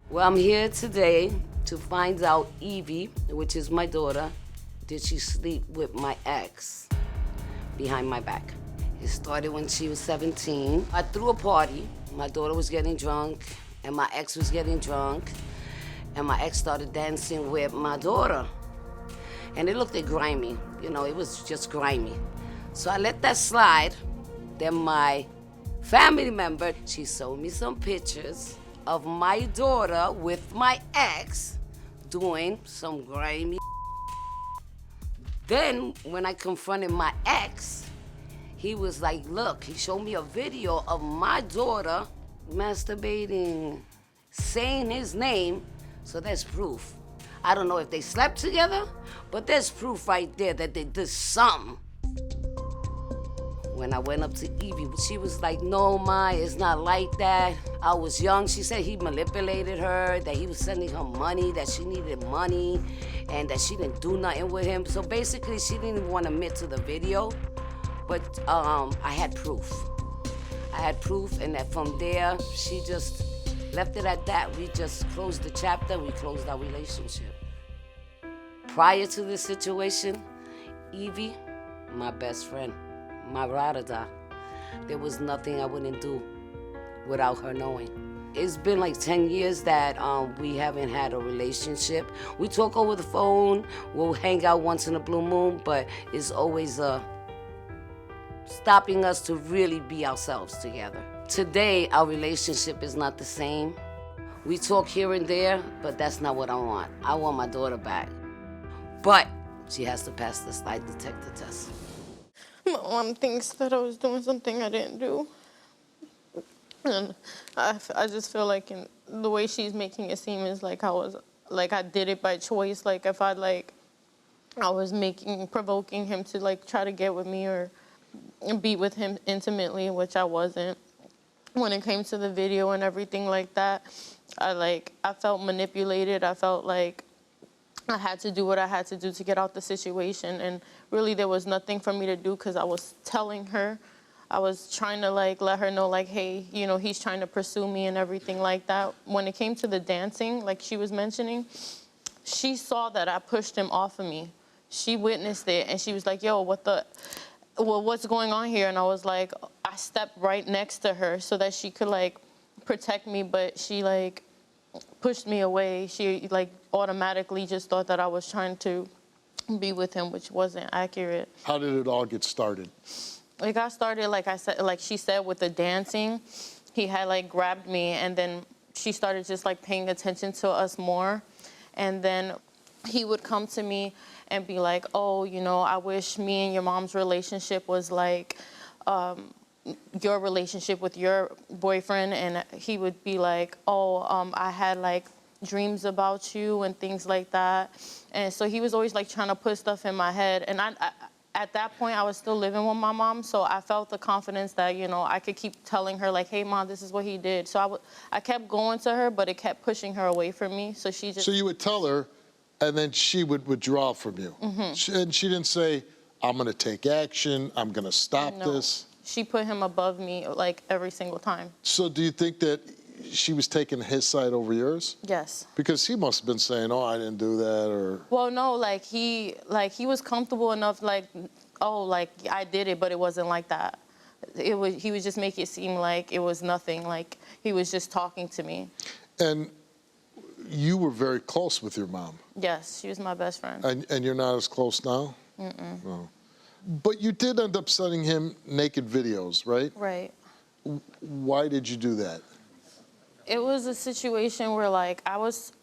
Well, I'm here today to find out Evie, which is my daughter, did she sleep with my ex behind my back? It started when she was 17. I threw a party. My daughter was getting drunk, and my ex was getting drunk, and my ex started dancing with my daughter. And it looked grimy, it was just grimy. So I let that slide. Then my family member, she showed me some pictures of my daughter with my ex doing some grimy. Then when I confronted my ex, he was like, look, he showed me a video of my daughter masturbating, saying his name, so that's proof. I don't know if they slept together, but there's proof right there that they did something. When I went up to Evie, she was like, no, Ma, it's not like that. I was young. She said he manipulated her, that he was sending her money, that she needed money, and that she didn't do nothing with him. So basically, she didn't even want to admit to the video, but I had proof. I had proof, and that from there, she just left it at that. We just closed the chapter, we closed our relationship. Prior to this situation, Evie, my best friend, my ride or die. There was nothing I wouldn't do without her knowing. It's been like 10 years that we haven't had a relationship. We talk over the phone, we'll hang out once in a blue moon, but it's always stopping us to really be ourselves together. Today, our relationship is not the same. We talk here and there, but that's not what I want. I want my daughter back. But she has to pass the lie detector test. My mom thinks that I was doing something I didn't do. And I just feel like the way she's making it seem is like I did it by choice. Like if I was provoking him to try to get with me or be with him intimately, which I wasn't. When it came to the video and everything like that, I felt manipulated. I felt like I had to do what I had to do to get out the situation, and really there was nothing for me to do because I was telling her, I was trying to let her know hey, he's trying to pursue me and everything like that. When it came to the dancing, like she was mentioning, she saw that I pushed him off of me. She witnessed it, and she was like, yo, what's going on here? And I was like, I stepped right next to her so that she could protect me, but she pushed me away. She automatically just thought that I was trying to be with him, which wasn't accurate. How did it all get started? It got started, like she said, with the dancing. He had grabbed me, and then she started just paying attention to us more. And then he would come to me and be like, oh, I wish me and your mom's relationship was like your relationship with your boyfriend. And he would be like, oh, I had dreams about you and things like that. And so he was always trying to put stuff in my head. And I at that point, I was still living with my mom, so I felt the confidence that, I could keep telling her hey, Mom, this is what he did. So I kept going to her, but it kept pushing her away from me. So she just... So you would tell her, and then she would withdraw from you. Mm-hmm. And she didn't say, I'm going to take action, I'm going to stop this. She put him above me every single time. So do you think that she was taking his side over yours? Yes. Because he must have been saying, oh, I didn't do that, or... Well, no, he was comfortable enough, I did it, but it wasn't like that. He would just make it seem like it was nothing, he was just talking to me. And you were very close with your mom. Yes, she was my best friend. And you're not as close now? Mm-mm. No. But you did end up sending him naked videos, right? Right. Why did you do that? It was a situation where I was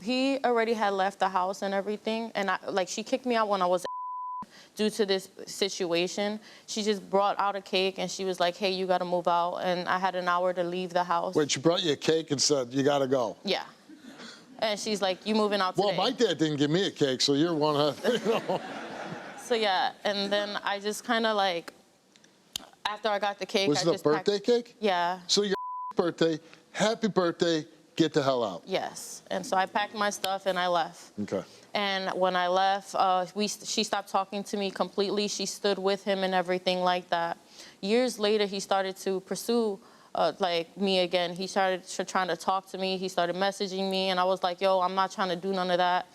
he already had left the house and everything, and she kicked me out when I was due to this situation. She just brought out a cake and she was like, hey, you gotta move out, and I had an hour to leave the house. Wait, she brought you a cake and said, you gotta go? Yeah. And she's like, you moving out today. Well, my dad didn't give me a cake, so you're one of, So yeah, and then I just kind of after I got the cake, Was it a birthday cake? Yeah. So your birthday, happy birthday, get the hell out. Yes. And so I packed my stuff and I left. Okay. And when I left, she stopped talking to me completely. She stood with him and everything like that. Years later, he started to pursue like me again. He started trying to talk to me. He started messaging me, and I was like, yo, I'm not trying to do none of that.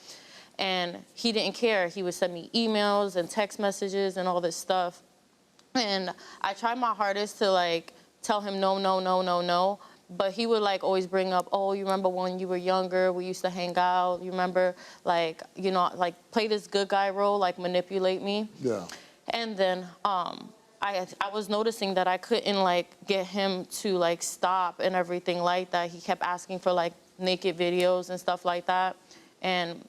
And he didn't care. He would send me emails and text messages and all this stuff. And I tried my hardest to like tell him no, no, no, no, no. But he would like always bring up, oh, you remember when you were younger, we used to hang out. You remember, like, you know, like play this good guy role, like manipulate me. Yeah. And then I was noticing that I couldn't like get him to like stop and everything like that. He kept asking for like naked videos and stuff like that. And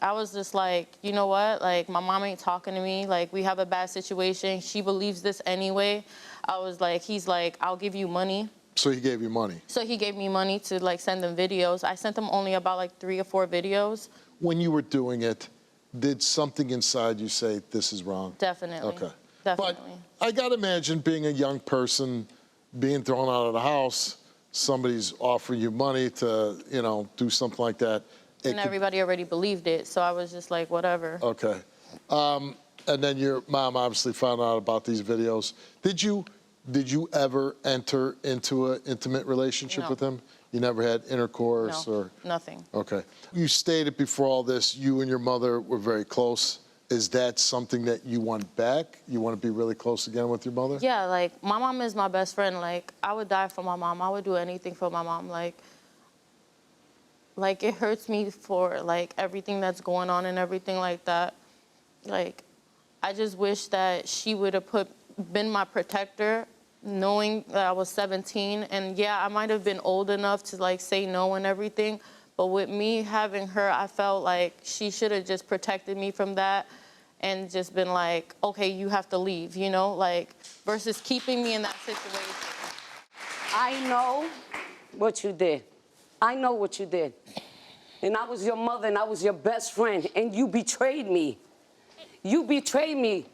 I was just like, you know what? Like, my mom ain't talking to me. Like, we have a bad situation. She believes this anyway. I was like, he's like, I'll give you money. So he gave you money? So he gave me money to, like, send them videos. I sent them only about, like, 3 or 4 videos. When you were doing it, did something inside you say, this is wrong? Definitely. Okay. Definitely. But I got to imagine being a young person, being thrown out of the house, somebody's offering you money to, you know, do something like that. And everybody already believed it, so I was just like, whatever. Okay. And then your mom obviously found out about these videos. Did you ever enter into an intimate relationship No. with him? You never had intercourse? No, or nothing. Okay. You stated before all this, you and your mother were very close. Is that something that you want back? You want to be really close again with your mother? Yeah, like, my mom is my best friend. Like, I would die for my mom. I would do anything for my mom. Like, it hurts me for, like, everything that's going on and everything like that. Like, I just wish that she would have been my protector, knowing that I was 17. And, yeah, I might have been old enough to, like, say no and everything. But with me having her, I felt like she should have just protected me from that and just been like, okay, you have to leave, you know? Like, versus keeping me in that situation. I know what you did. I know what you did. And I was your mother and I was your best friend and you betrayed me. You betrayed me.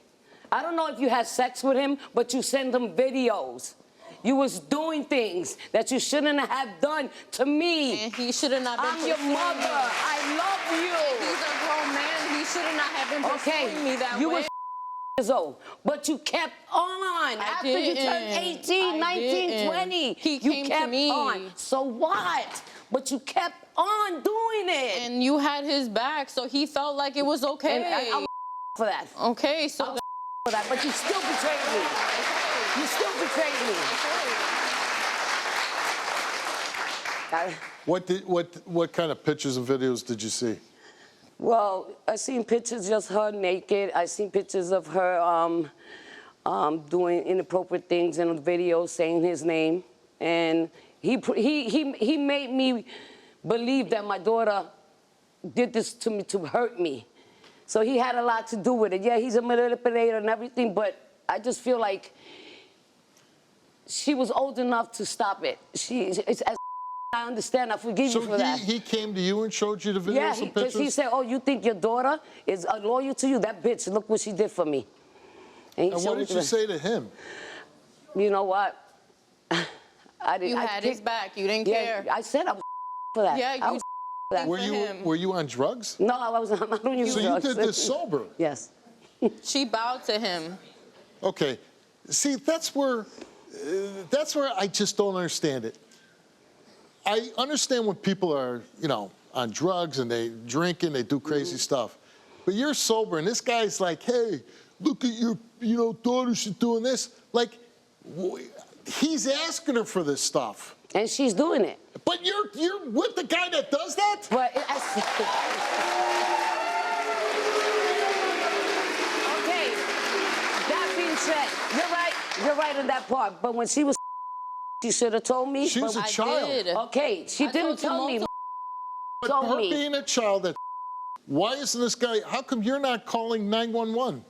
I don't know if you had sex with him, but you sent him videos. You was doing things that you shouldn't have done to me. And he should have not been I'm your pursuing mother. me. I love you. He's a grown man. He should not have been pursuing me that you way. was years old, but you kept on. After you turned 18, 19, 20, He you came kept to me. on. So what? But you kept on doing it. And you had his back, so he felt like it was okay. And I was for that. Okay, so I was for that, but you still betrayed me. You still betrayed me. What kind of pictures and videos did you see? Well, I seen pictures just her naked. I seen pictures of her doing inappropriate things in a video, saying his name, and he made me believe that my daughter did this to me to hurt me. So he had a lot to do with it. Yeah, he's a manipulator and everything, but I just feel like she was old enough to stop it. It's as I understand. I forgive you for that. So he came to you and showed you the videos Yeah, and because pictures? he said, oh, you think your daughter is loyal to you? That bitch, look what she did for me. And what did you say to him? You know what? I didn't. you had his back. You didn't care. I said I was for that. Yeah, I you was for that. Were you on drugs? No, I wasn't. I don't use So drugs. you did this sober? Yes. She bowed to him. Okay. See, that's where I just don't understand it. I understand when people are, you know, on drugs and they drinking, they do crazy stuff. But you're sober, and this guy's like, hey, look at your, you know, daughter, she's doing this. Like, he's asking her for this stuff. And she's doing it. But you're with the guy that does that? But okay, that being said, you're right in that part. But when she was, she should have told me. She was a I child. did. Okay, she didn't tell me. But Told her me. being a child, that why isn't this guy? How come you're not calling 911?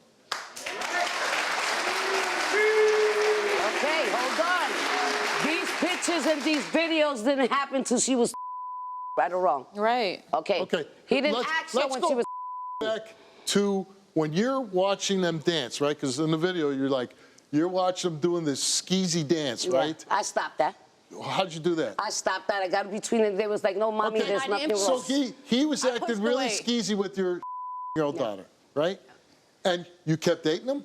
Okay, hold on. These pictures and these videos didn't happen till she was right or wrong. Right. Okay. Okay. He didn't ask her when she was. Back to when you're watching them dance, right? Because in the video, you're watching them doing this skeezy dance, right? I stopped that. How'd you do that? I stopped that. I got between it. There was like, no, mommy, Okay. there's nothing So wrong. he was I acting pushed really away. skeezy with your year-old daughter, right? And you kept dating him?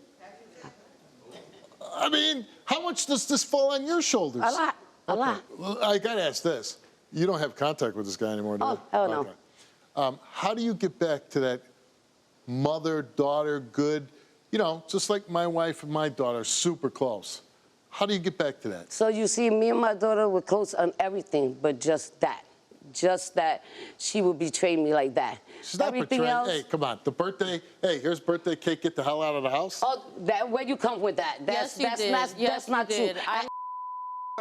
I mean, how much does this fall on your shoulders? A lot. A lot. Well, I got to ask this. You don't have contact with this guy anymore, do you? Oh, hell no. Okay. How do you get back to that mother-daughter good, just like my wife and my daughter are super close. How do you get back to that? So you see, me and my daughter were close on everything, but just that. Just that she would betray me like that. She's not Everything betraying. else, Hey, come on. The birthday. Hey, here's birthday cake. Get the hell out of the house. oh, where you come with that? Yes, you did. Not, Yes, that's not you true. did.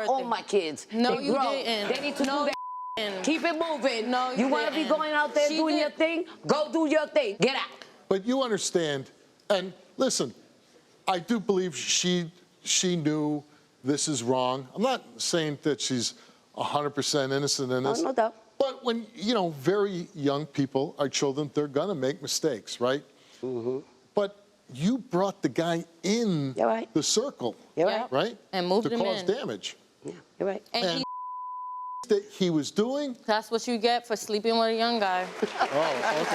All my kids. No, they you grow. didn't. They need to No, do didn't. Keep it moving. No, you want to be didn't. going out there She doing did. your thing? Go do your thing. Get out. But you understand, and listen, I do believe she knew this is wrong. I'm not saying that she's 100% innocent in this. No doubt. But when, very young people are children, they're going to make mistakes, right? Mm-hmm. But you brought the guy in You're right. the circle. You're right. Right? And moved to him cause in. damage. Yeah, you're right. And That he was doing. that's what you get for sleeping with a young guy. Oh,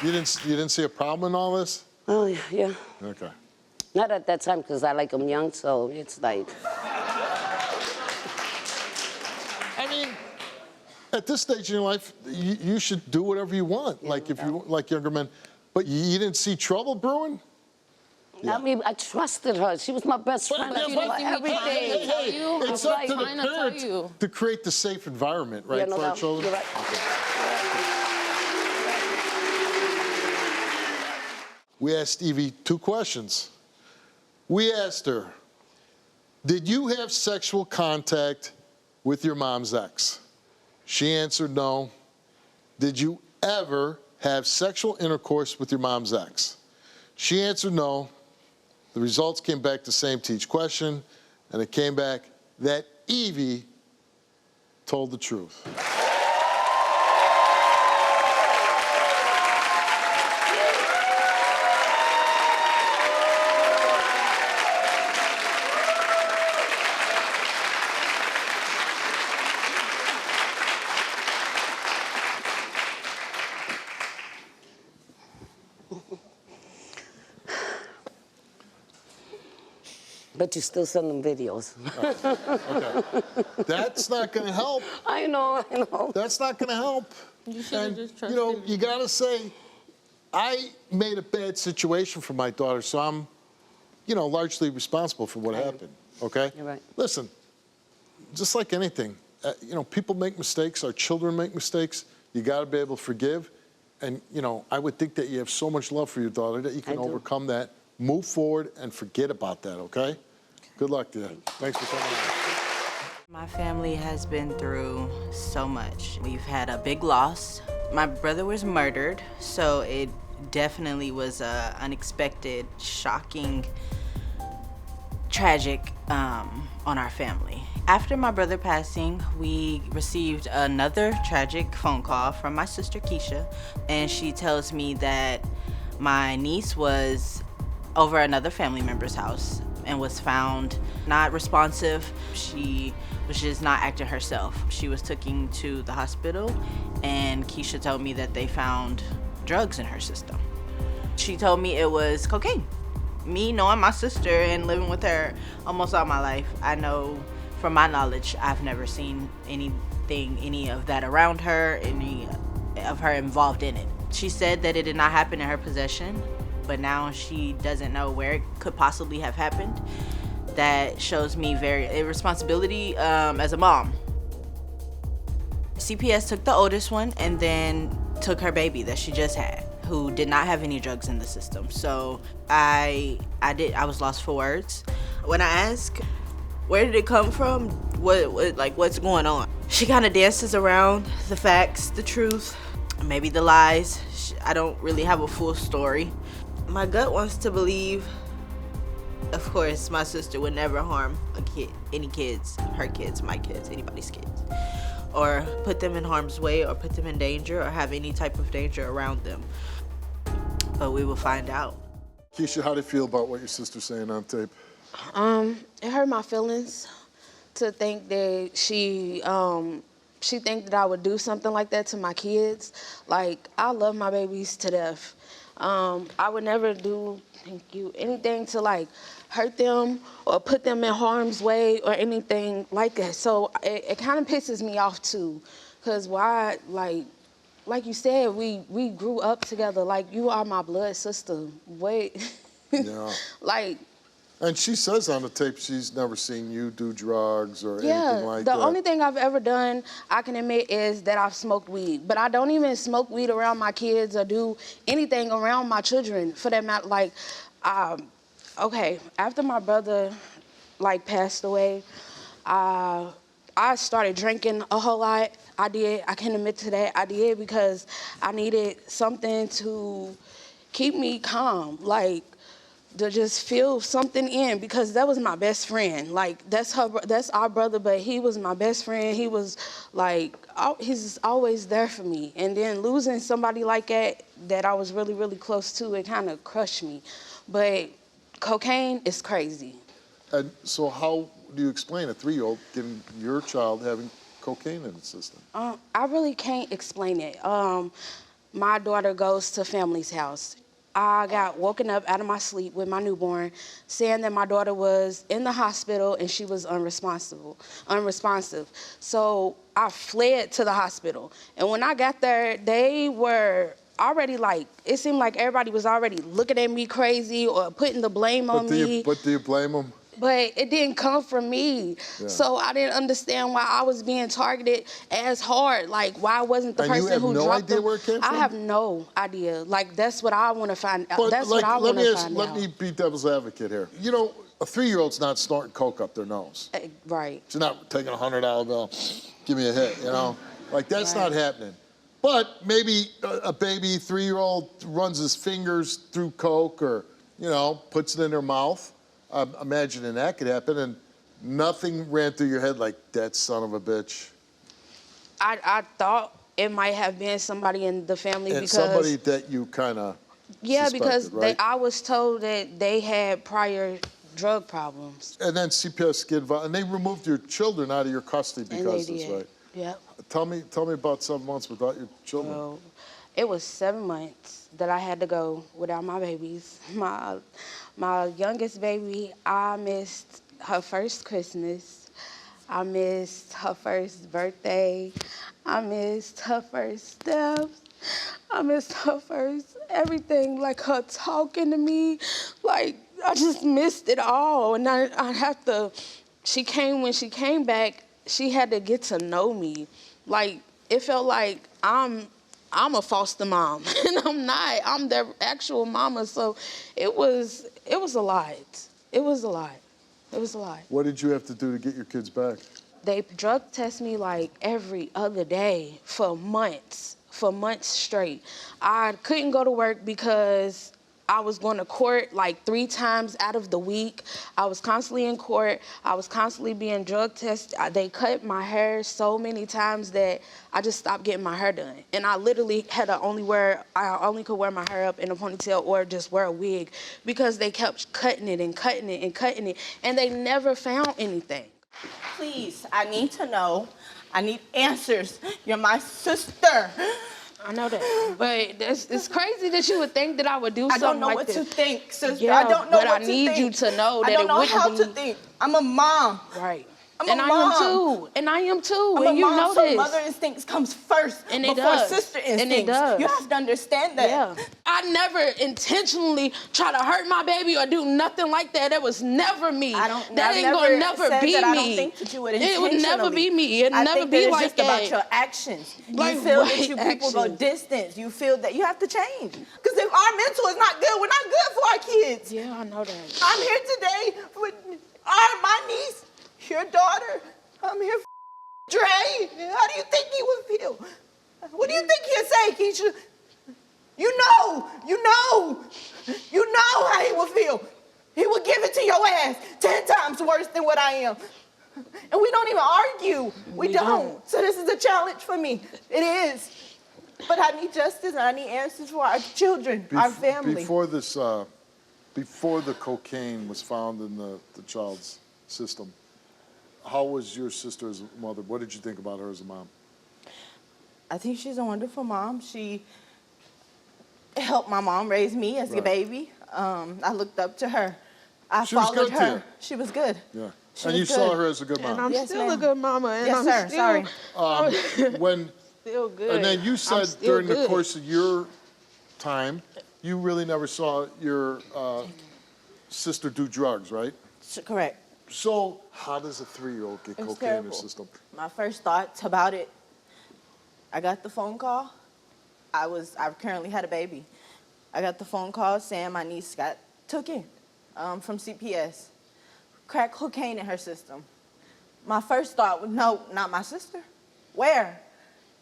okay. You didn't see a problem in all this? Oh, yeah, yeah. Okay. Not at that time, because I like them young, so it's like... I mean, at this stage in your life, you should do whatever you want, Yeah, like if you like younger men. But you didn't see trouble brewing? I mean, I trusted her. She was my best friend. But- I but- told her everything. Hey, it's I'm up to the trying to tell parents you. to create the safe environment, right, Yeah, no for our doubt. children? You're right. We asked Evie 2 questions. We asked her, did you have sexual contact with your mom's ex? She answered no. Did you ever have sexual intercourse with your mom's ex? She answered no. The results came back the same to each question, and it came back that Evie told the truth. But you still send them videos. Okay. That's not going to help. I know. That's not going to help. You should have just trusted me. You got to say, I made a bad situation for my daughter, so I'm, largely responsible for what happened, okay? You're right. Listen, just like anything, people make mistakes, our children make mistakes, you got to be able to forgive. And, I would think that you have so much love for your daughter that you can I do. overcome that, move forward, and forget about that, okay? Good luck to you. Thanks for coming on. My family has been through so much. We've had a big loss. My brother was murdered, so it definitely was a unexpected, shocking, tragic on our family. After my brother passing, we received another tragic phone call from my sister Keisha, and she tells me that my niece was over another family member's house and was found not responsive. She was just not acting herself. She was taken to the hospital, and Keisha told me that they found drugs in her system. She told me it was cocaine. Me knowing my sister and living with her almost all my life, I know from my knowledge, I've never seen any of that around her, any of her involved in it. She said that it did not happen in her possession, but now she doesn't know where it could possibly have happened. That shows me very irresponsibility as a mom. CPS took the oldest one and then took her baby that she just had, who did not have any drugs in the system. So I was lost for words. When I asked, where did it come from? What's going on? She kind of dances around the facts, the truth, maybe the lies. I don't really have a full story. My gut wants to believe, of course, my sister would never harm any kids, her kids, my kids, anybody's kids, or put them in harm's way or put them in danger or have any type of danger around them. But we will find out. Keisha, how do you feel about what your sister's saying on tape? It hurt my feelings to think that she think that I would do something like that to my kids. Like, I love my babies to death, I would never do, thank you, anything to like hurt them or put them in harm's way or anything like that. So it kind of pisses me off too, because why, like you said, we grew up together. Like, you are my blood sister. Wait, Yeah. like, And she says on the tape she's never seen you do drugs or yeah, anything like the that. only thing I've ever done, I can admit, is that I've smoked weed. But I don't even smoke weed around my kids or do anything around my children, for that matter. Like, okay, after my brother, like, passed away, I started drinking a whole lot. I did. I can admit to that. I did, because I needed something to keep me calm. Like, to just feel something in, because that was my best friend. Like, that's our brother, but he was my best friend. He was like, he's always there for me. And then losing somebody like that I was really, really close to, it kind of crushed me. But cocaine is crazy. And so how do you explain a 3-year-old getting your child having cocaine in its system? I really can't explain it. My daughter goes to family's house. I got woken up out of my sleep with my newborn, saying that my daughter was in the hospital and she was unresponsive. So I fled to the hospital. And when I got there, they were already, like, it seemed like everybody was already looking at me crazy or putting the blame on me. But do you blame them? But it didn't come from me. Yeah. So I didn't understand why I was being targeted as hard. Like, why wasn't the And you person have who no dropped idea them? where it came from? I have no idea. Like, that's what I want to find out. But That's like, what I want to find out. let me be devil's advocate here. You know, a 3-year-old's not snorting coke up their nose. Right. She's not taking a $100 bill, give me a hit, you know? Like, that's Right. not happening. But maybe a baby 3-year-old runs his fingers through coke or, you know, puts it in their mouth. I'm imagining that could happen, and nothing ran through your head like, that son of a bitch. I thought it might have been somebody in the family, And because somebody that you kind of yeah, because right? I was told that they had prior drug problems. And then CPS skid, and they removed your children out of your custody And because they of this, did. right? Yep. Tell me about 7 months without your children. Well, it was 7 months that I had to go without my babies. My youngest baby, I missed her first Christmas. I missed her first birthday. I missed her first steps. I missed her first everything, like her talking to me. Like, I just missed it all. And I have to, when she came back, she had to get to know me. Like, it felt like I'm a foster mom, and I'm not. I'm their actual mama. So it was a lot. It was a lot. It was a lot. What did you have to do to get your kids back? They drug test me like every other day for months straight. I couldn't go to work because I was going to court like 3 times out of the week. I was constantly in court. I was constantly being drug tested. They cut my hair so many times that I just stopped getting my hair done. And I literally had to I only could wear my hair up in a ponytail or just wear a wig, because they kept cutting it and cutting it and cutting it, and they never found anything. Please, I need to know. I need answers. You're my sister. I know that, but it's crazy that you would think that I would do I something don't know like what this. to think, sister. Yeah, I don't know but what I to need think. you to know that I don't it know wouldn't how be to think. I'm a mom. Right. I'm And a I mom. am too. And I am too. I'm and a you mom, know so this. mother instincts comes first And it before does. sister instincts. And it does. You have to understand that. Yeah. I never intentionally try to hurt my baby or do nothing like that. That was never me. That I've ain't gonna never said be that me. I don't think that you would It would never be me. It'd I never think be that it's like just that. about your actions. Like you feel what that you people go actions? distance. You feel that you have to change. Because if our mental is not good, we're not good for our kids. Yeah, I know that. I'm here today with my niece, your daughter. I'm here for Dre. How do you think he would feel? What do you think he'd say, Keisha? You know how he would feel. He would give it to your ass 10 times worse than what I am. And we don't even argue. We don't. So this is a challenge for me. It is. But I need justice and I need answers for our children, our family. Before the cocaine was found in the child's system, how was your sister as a mother? What did you think about her as a mom? I think she's a wonderful mom. She helped my mom raise me as a baby. I looked up to her. I She was followed good to her. you. She was good. Yeah. She And was you good. saw her as a good And mom. I'm Yes, still a ma'am. good mama. And Yes, I'm sir. still, Sorry. When still good. And then you I'm said still during the good. course of your time, you really never saw your sister do drugs, right? Correct. So how does a 3-year-old get It was cocaine in terrible. her system? My first thoughts about it, I got the phone call. I currently had a baby. I got the phone call saying my niece got took in from CPS. Crack cocaine in her system. My first thought was, no, not my sister. Where?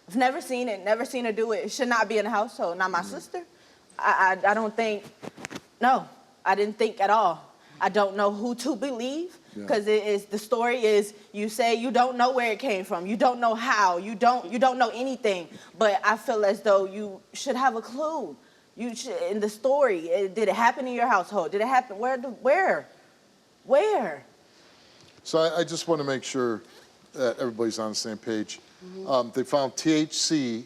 I've never seen it, never seen her do it. It should not be in the household, not my sister. I don't think, no, I didn't think at all. I don't know who to believe, because the story is you say you don't know where it came from, you don't know how, you don't know anything, but I feel as though you should have a clue. You should, in the story, did it happen in your household? Did it happen, where? So I just want to make sure that everybody's on the same page. They found THC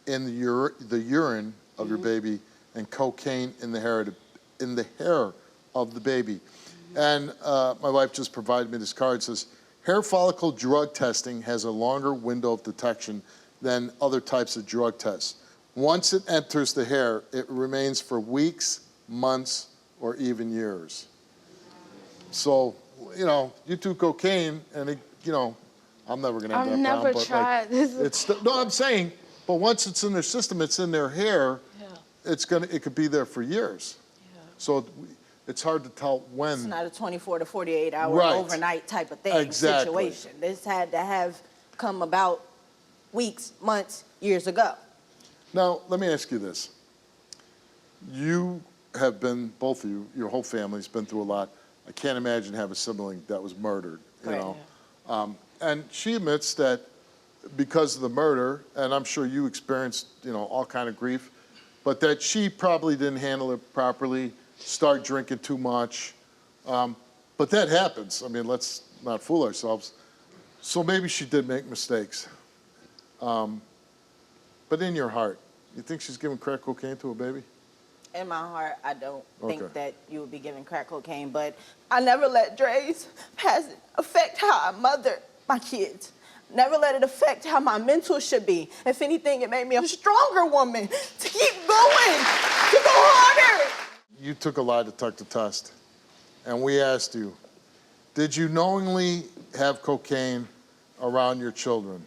in the urine of your baby and cocaine in the hair of the baby. And my wife just provided me this card. It says, hair follicle drug testing has a longer window of detection than other types of drug tests. Once it enters the hair, it remains for weeks, months, or even years. So, you know, you do cocaine, and it, you know, I'm never gonna have I've that never problem. tried. But no, I'm saying, but once it's in their system, it's in their hair. It could be there for years. So it's hard to tell when. It's not a 24 to 48 hour Right. overnight type of thing, Exactly. situation. This had to have come about weeks, months, years ago. Now, let me ask you this. You have been, both of you, your whole family's been through a lot. I can't imagine having a sibling that was murdered, you Correct. know. And she admits that because of the murder, and I'm sure you experienced, you know, all kind of grief, but that she probably didn't handle it properly, start drinking too much. But that happens. I mean, let's not fool ourselves. So maybe she did make mistakes. But in your heart, you think she's giving crack cocaine to a baby? In my heart, I don't Okay. think that you would be giving crack cocaine, but I never let Dre's past affect how I mother my kids. Never let it affect how my mental should be. If anything, it made me a stronger woman to keep going, to go harder. You took a lie detector test, and we asked you, did you knowingly have cocaine around your children?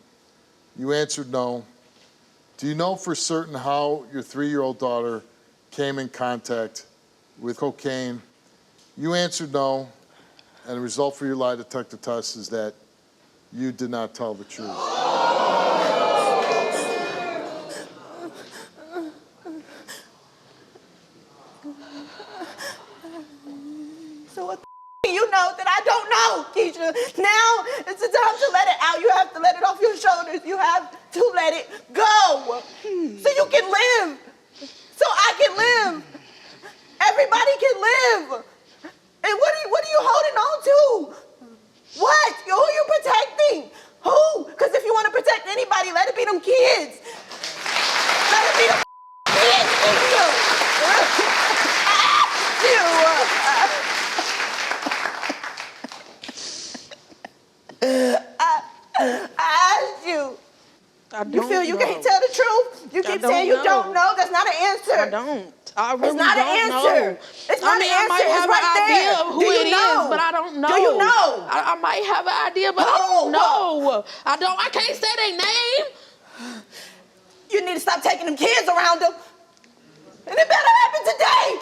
You answered no. Do you know for certain how your 3-year-old daughter came in contact with cocaine? You answered no, and the result for your lie detector test is that you did not tell the truth. So what the you know that I don't know, Keisha? Now it's the time to let it out. You have to let it off your shoulders. You have to let it go so you can live, so I can live. Everybody can live. And what are you holding on to? What? Who are you protecting? Who? Because if you want to protect anybody, let it be them kids. Let it be them kids. I asked you. You feel you can't tell the truth? You keep saying you don't know? That's not an answer. I don't. I really It's not an don't answer. know. It's not an I answer. might have It's right an idea there. of who Do you it know? is, but I don't know. Do you know? I might have an idea, but I don't know. I can't say their name. You need to stop taking them kids around them. And it better happen today.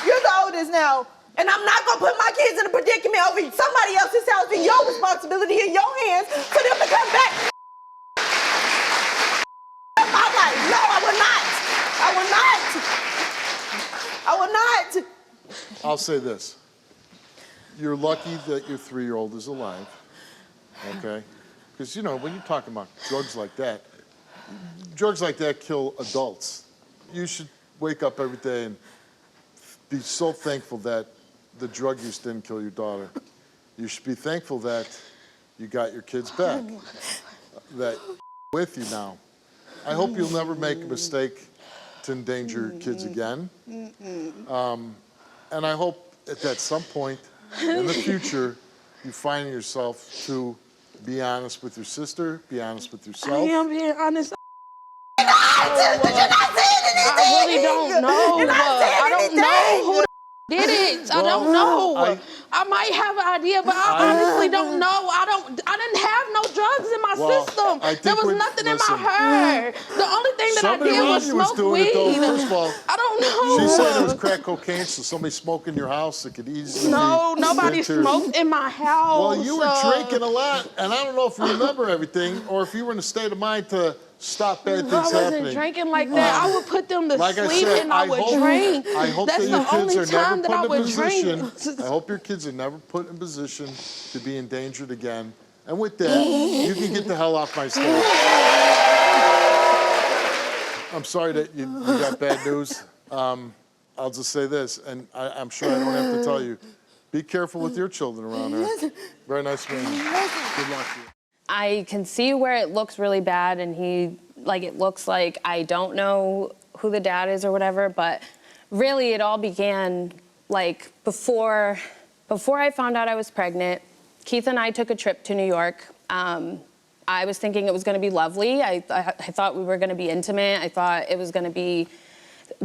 You're the oldest now. And I'm not going to put my kids in a predicament over somebody else's house in your responsibility in your hands for them to come back. My life. No, I will not. I will not. I will not. I'll say this. You're lucky that your 3-year-old is alive, okay? Because, you know, when you're talking about drugs like that kill adults. You should wake up every day and be so thankful that the drug use didn't kill your daughter. You should be thankful that you got your kids back, that with you now. I hope you'll never make a mistake to endanger kids again. And I hope at some point in the future, you find yourself to be honest with your sister, be honest with yourself. I am being honest. I really don't know. I don't know who did it. I don't know. I might have an idea, but I honestly don't know. I didn't have no drugs in my system. There was nothing in my hair. The only thing that I did was smoke weed. First of all, I don't know. she said it was crack cocaine, so somebody smoked in your house, it could easily No, be nobody into- smoked in my house. Well, you were drinking a lot, and I don't know if you remember everything, or if you were in a state of mind to stop bad things I wasn't happening. drinking like that. I would put them to Like I sleep said, and I would drink. I hope That's that your the kids only are time never that I put in a would position. drink. I hope your kids are never put in a position to be endangered again. And with that, you can get the hell off my stage. I'm sorry that you got bad news. I'll just say this, and I'm sure I don't have to tell you. Be careful with your children around her. Very nice man. Good luck to you. I can see where it looks really bad, and it looks like I don't know who the dad is or whatever, but really it all began like before I found out I was pregnant. Keith and I took a trip to New York. I was thinking it was gonna be lovely. I thought we were gonna be intimate. I thought it was gonna be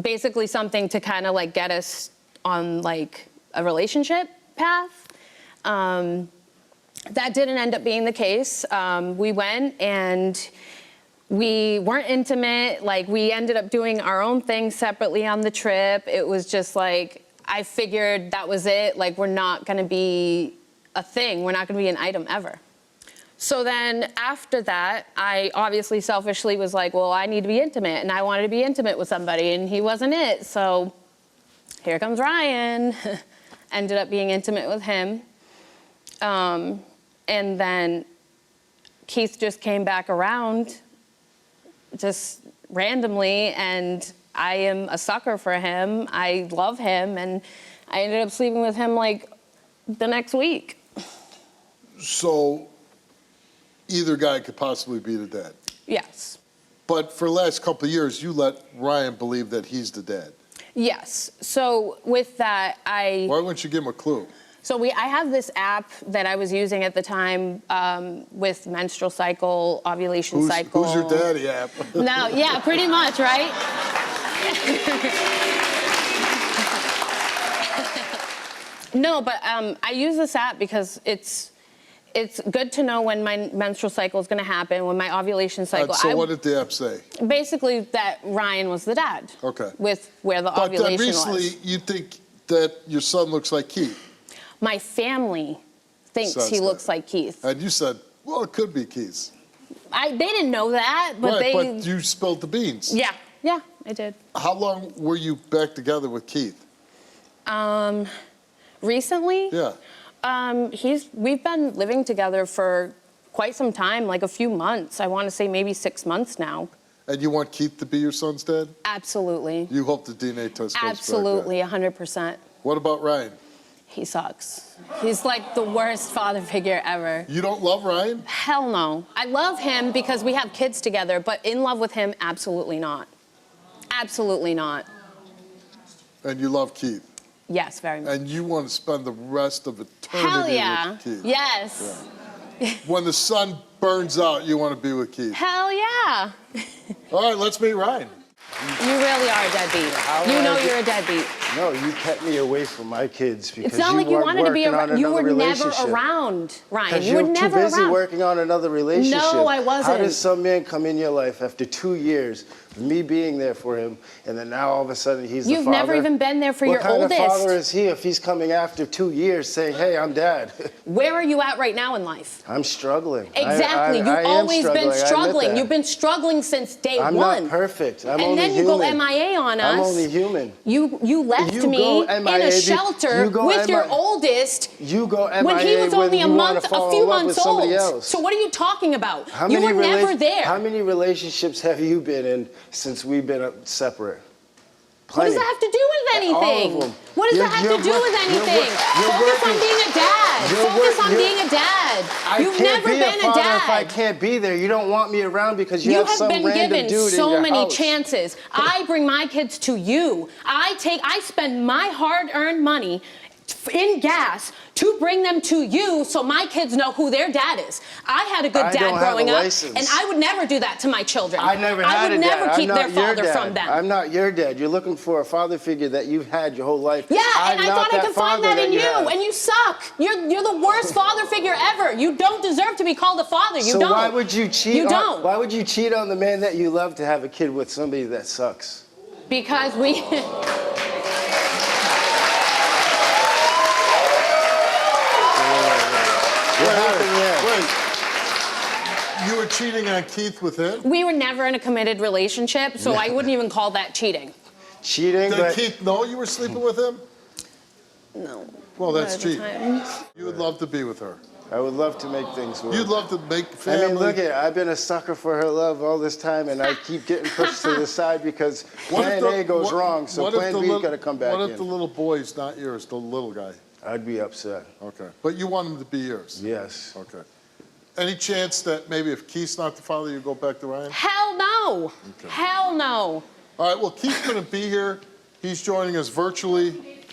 basically something to kind of like get us on like a relationship path. That didn't end up being the case. We went and we weren't intimate. Like, we ended up doing our own thing separately on the trip. It was just like, I figured that was it. Like, we're not gonna be a thing. We're not gonna be an item ever. So then after that, I obviously selfishly was like, well, I need to be intimate, and I wanted to be intimate with somebody, and he wasn't it. So here comes Ryan. Ended up being intimate with him. And then Keith just came back around just randomly, and I am a sucker for him. I love him, and I ended up sleeping with him like the next week. So either guy could possibly be the dad. Yes. But for the last couple of years, you let Ryan believe that he's the dad. Yes. So with that, Why wouldn't you give him a clue? I have this app that I was using at the time with menstrual cycle, ovulation cycle. Who's your daddy app? No, yeah, pretty much, right? No, but I use this app because it's good to know when my menstrual cycle is going to happen, when my ovulation cycle. So what did the app say? Basically, that Ryan was the dad. Okay. With where the But ovulation recently, was. you think that your son looks like Keith. My family thinks Says he that. looks like Keith. And you said, well, it could be Keith's. They didn't know that, but Right, they. but you spilled the beans. Yeah, I did. How long were you back together with Keith? Recently? Yeah. We've been living together for quite some time, like a few months. I want to say maybe 6 months now. And you want Keith to be your son's dad? Absolutely. You hope the DNA test comes Absolutely, back, right? 100%. What about Ryan? He sucks. He's like the worst father figure ever. You don't love Ryan? Hell no. I love him because we have kids together, but in love with him, absolutely not. Absolutely not. And you love Keith? Yes, very much. And you want to spend the rest of eternity Hell yeah. with Keith? Yes. Yeah. When the sun burns out, you want to be with Keith? Hell yeah. All right, let's meet Ryan. You really are a deadbeat. You know you're a deadbeat. No, you kept me away from my kids because It's not like you weren't wanted to be working on around. You another were never relationship. around, Ryan. Because You were you're never too busy around. working on another relationship. No, I wasn't. How does some man come in your life after 2 years of me being there for him, and then now all of a sudden he's the You've father? never even been there for your What kind oldest. of father is he if he's coming after 2 years saying, hey, I'm dad? Where are you at right now in life? I'm struggling. Exactly. I You've am always been I admit struggling. that. You've been struggling since day I'm one. not perfect. I'm and only then you human. go MIA on us. I'm only human. You left You me go in MIA, a shelter you go with your MIA. oldest You go MIA when he was only you a wanna month, fall a few in love months with somebody old. else. So what are you talking about? How You many were never there. How many relationships have you been in since we've been separate? What does that have to do with anything? All of them. What does that have to do with anything? Focus on being a dad. Focus on being a dad. You've never been a dad. If I can't be there, you don't want me around because you have some been random given dude in so your many house. chances. I bring my kids to you. I spend my hard-earned money in gas to bring them to you so my kids know who their dad is. I had a good dad growing up, and I would never do that to my children. I would never keep their father from them. I'm not your dad. You're looking for a father figure that you've had your whole life. Yeah, and I thought I could find that in you, and you suck. You're the worst father figure ever. You don't deserve to be called a father. You don't. So why would you cheat? You don't. Why would you cheat on the man that you love to have a kid with somebody that sucks? Because we... Wait. You were cheating on Keith with him? We were never in a committed relationship, so I wouldn't even call that cheating. Cheating? Did Keith know you were sleeping with him? No. Well, that's Not at the cheating. time. You would love to be with her. I would love to make things work. You'd love to make family. I mean, look at it. I've been a sucker for her love all this time, and I keep getting pushed to the side because plan A goes wrong, so plan B's got to come back in. What if the little boy's not yours, the little guy? I'd be upset. Okay. But you want him to be yours? Yes. Okay. Any chance that maybe if Keith's not the father, you go back to Ryan? Hell no. Okay. Hell no. All right, well, Keith's going to be here. He's joining us virtually.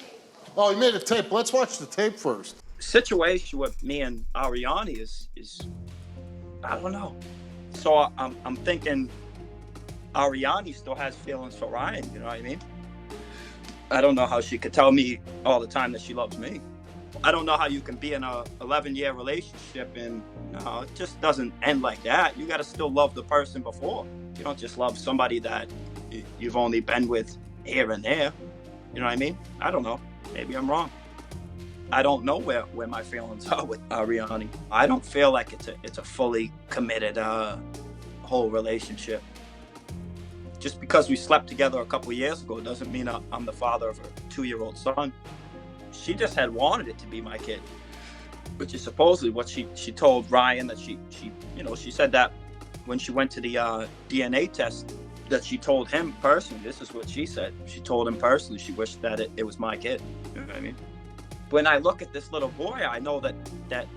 Oh, he made a tape. Let's watch the tape first. Situation with me and Ariani is I don't know. So I'm thinking Ariani still has feelings for Ryan, you know what I mean? I don't know how she could tell me all the time that she loves me. I don't know how you can be in a 11-year relationship and no, it just doesn't end like that. You got to still love the person before. You don't just love somebody that you've only been with here and there. You know what I mean? I don't know. Maybe I'm wrong. I don't know where my feelings are with Ariani. I don't feel like it's a fully committed whole relationship. Just because we slept together a couple years ago doesn't mean I'm the father of her 2-year-old son. She just had wanted it to be my kid, which is supposedly what she told Ryan that she said that when she went to the DNA test that she told him personally. This is what she said. She told him personally she wished that it was my kid. You know what I mean? When I look at this little boy, I know that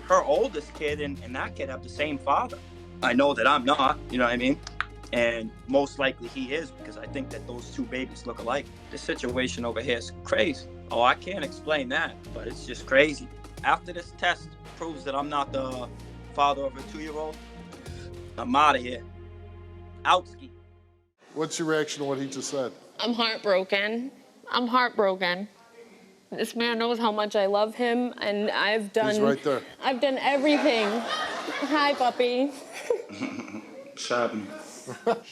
her oldest kid and that kid have the same father. I know that I'm not, you know what I mean? And most likely he is because I think that those two babies look alike. This situation over here is crazy. Oh, I can't explain that, but it's just crazy. After this test proves that I'm not the father of a 2-year-old, I'm out of here. Outski. What's your reaction to what he just said? I'm heartbroken. I'm heartbroken. This man knows how much I love him, and I've done... He's right there. I've done everything. Hi, puppy. What's happening?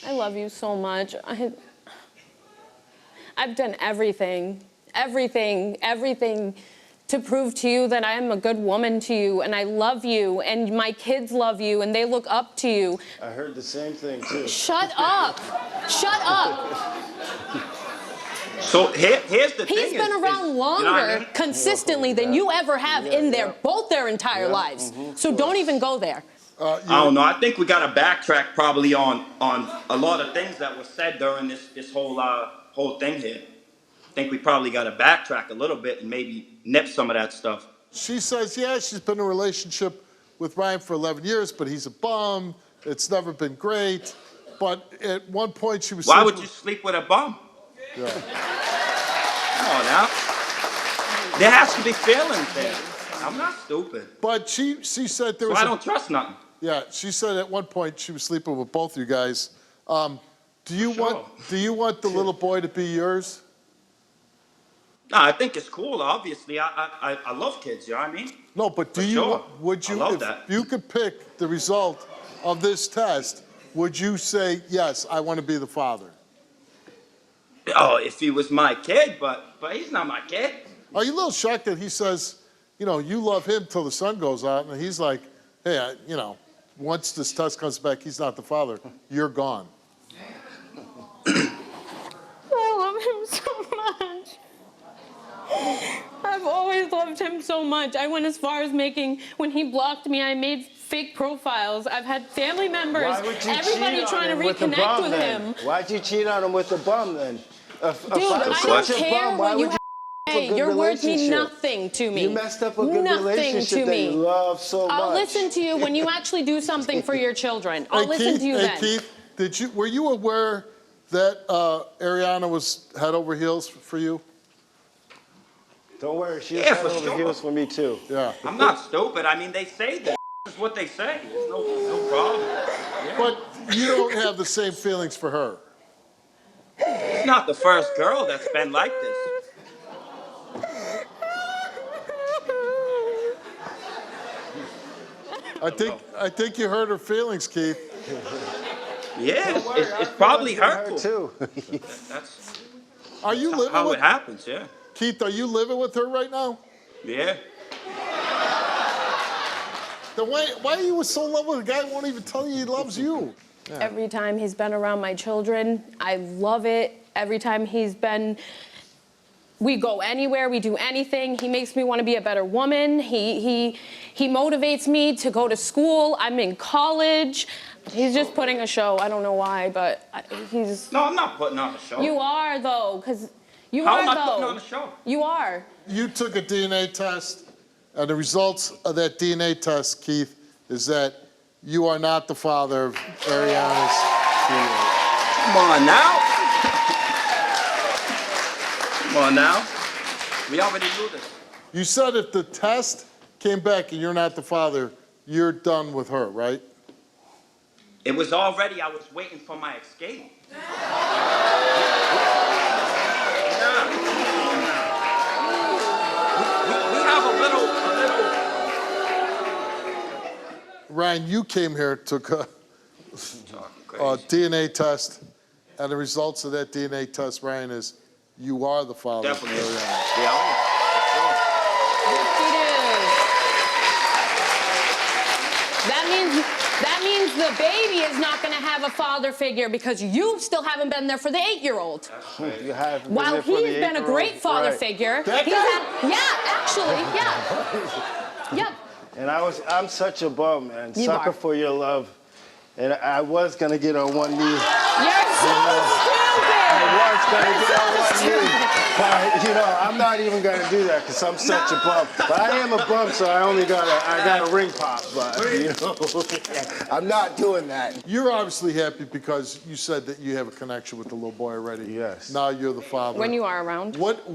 I love you so much. I've done everything to prove to you that I am a good woman to you, and I love you, and my kids love you, and they look up to you. I heard the same thing, too. Shut up. Shut up. So here's the thing. He's been around longer, you know what I mean? consistently than you ever have in both their entire lives. So don't even go there. I don't know. I think we got to backtrack probably on a lot of things that were said during this whole thing here. I think we probably got to backtrack a little bit and maybe nip some of that stuff. She says, yeah, she's been in a relationship with Ryan for 11 years, but he's a bum. It's never been great. But at one point she was... Why would you sleep with a bum? Yeah. Come on now. There has to be feelings there. I'm not stupid. But she said there So was... I don't trust nothing. Yeah, she said at one point she was sleeping with both you guys. Do you want the little boy to be yours? No, I think it's cool. Obviously, I love kids. You know what I mean? No, but would you, I love if that. you could pick the result of this test, would you say, yes, I want to be the father? Oh, if he was my kid, but he's not my kid. Are you a little shocked that he says, you love him till the sun goes out, and he's like, hey, once this test comes back, he's not the father. You're gone. I love him so much. I've always loved him so much. I went as far as when he blocked me, I made fake profiles. I've had family members, everybody trying to reconnect with him. Why'd you cheat on him with the bum then? Dude, I don't care what you have to say. good Your words mean relationship? nothing to me. You messed up a good Nothing relationship to that me. you love so much. I'll listen to you when you actually do something for your children. I'll listen to you then. Keith, were you aware that Ariana was head over heels for you? Don't worry, she was Yeah, head for over sure. heels for me too. Yeah. I'm not stupid. I mean, they say that. That's what they say. There's no problem. Yeah. But you don't have the same feelings for her. It's not the first girl that's been like this. I think you hurt her feelings, Keith. Yeah, Don't worry, it's probably I feel hurtful. too. That's Are you living how with it happens, yeah. Keith? Are you living with her right now? Yeah. Then why are you so in love with a guy who won't even tell you he loves you? Every time he's been around my children, I love it. Every time we go anywhere, we do anything. He makes me want to be a better woman. He motivates me to go to school. I'm in college. He's just putting a show. I don't know why, but he's. No, I'm not putting on a show. You are though, because you How are am I though. putting on a show? You are. You took a DNA test, and the results of that DNA test, Keith, is that you are not the father of Ariana's 2-year-old. Come on now. Come on now. We already knew this. You said if the test came back and you're not the father, you're done with her, right? It was already, I was waiting for my escape. We have a little. Ryan, you came here, took a DNA test, and the results of that DNA test, Ryan, is you are the father Definitely. of Ariana. We are. That means the baby is not going to have a father figure because you still haven't been there for the 8-year-old. You have been While there for he's the been a 8-year-old. great father Right. figure, That he's guy? actually, Yep. And I'm such a bum, man. You Sucker are. for your love. And I was gonna get on one knee. You're so stupid. I was gonna get on one You're so knee. But I'm not even gonna do that because I'm such a bum. But I am a bum, so I got a ring pop. But I'm not doing that. You're obviously happy because you said that you have a connection with the little boy already. Yes. Now you're the father. When you are around. What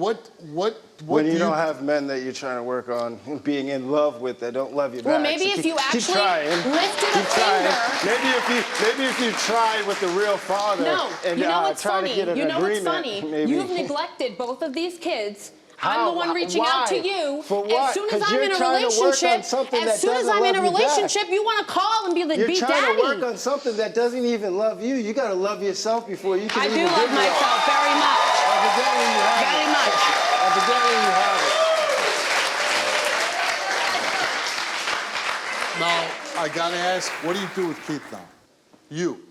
When do you don't have men that you're trying to work on being in love with that don't love you Well, back. maybe So if you keep actually trying. lifted a Keep trying. finger. Maybe if you tried with the real father No, and you know what's try funny? to get an You know what's agreement, funny? maybe. You've neglected both of these kids. I'm How? the one reaching out to Why? you. For what? As soon as 'Cause I'm you're in a trying to work on relationship, something as that soon as doesn't I'm in a love you back. relationship, you want to call and be You're be trying daddy. to work on something that doesn't even love you. You gotta love yourself before you can I even do give love love. myself very much. Evidently you have Very it. much. Evidently you have it. Now, I gotta ask, what do you do with Keith now?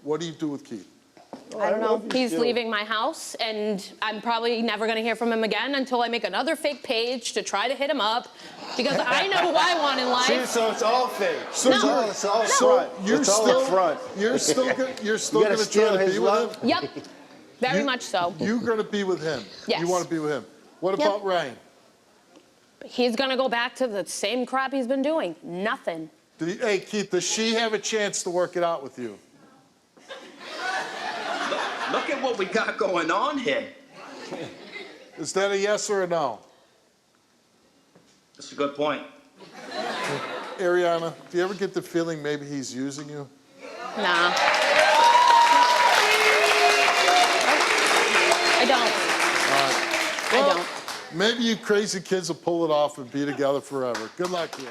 What do you do with Keith? I don't know. love you He's still. leaving my house, and I'm probably never going to hear from him again until I make another fake page to try to hit him up, because I know who I want in See, life. so it's all fake. So it's all front. you're it's all still front. You're still You gotta gonna steal try to his be with love? him? Yep. Very You- much so. You're gonna be with him. Yes. You want to be with him. What Yep. about Ryan? He's going to go back to the same crap he's been doing. Nothing. Hey, Keith, does she have a chance to work it out with you? Look at what we got going on here. Is that a yes or a no? That's a good point. Ariana, do you ever get the feeling maybe he's using you? Nah. I don't. I don't. Maybe you crazy kids will pull it off and be together forever. Good luck to you.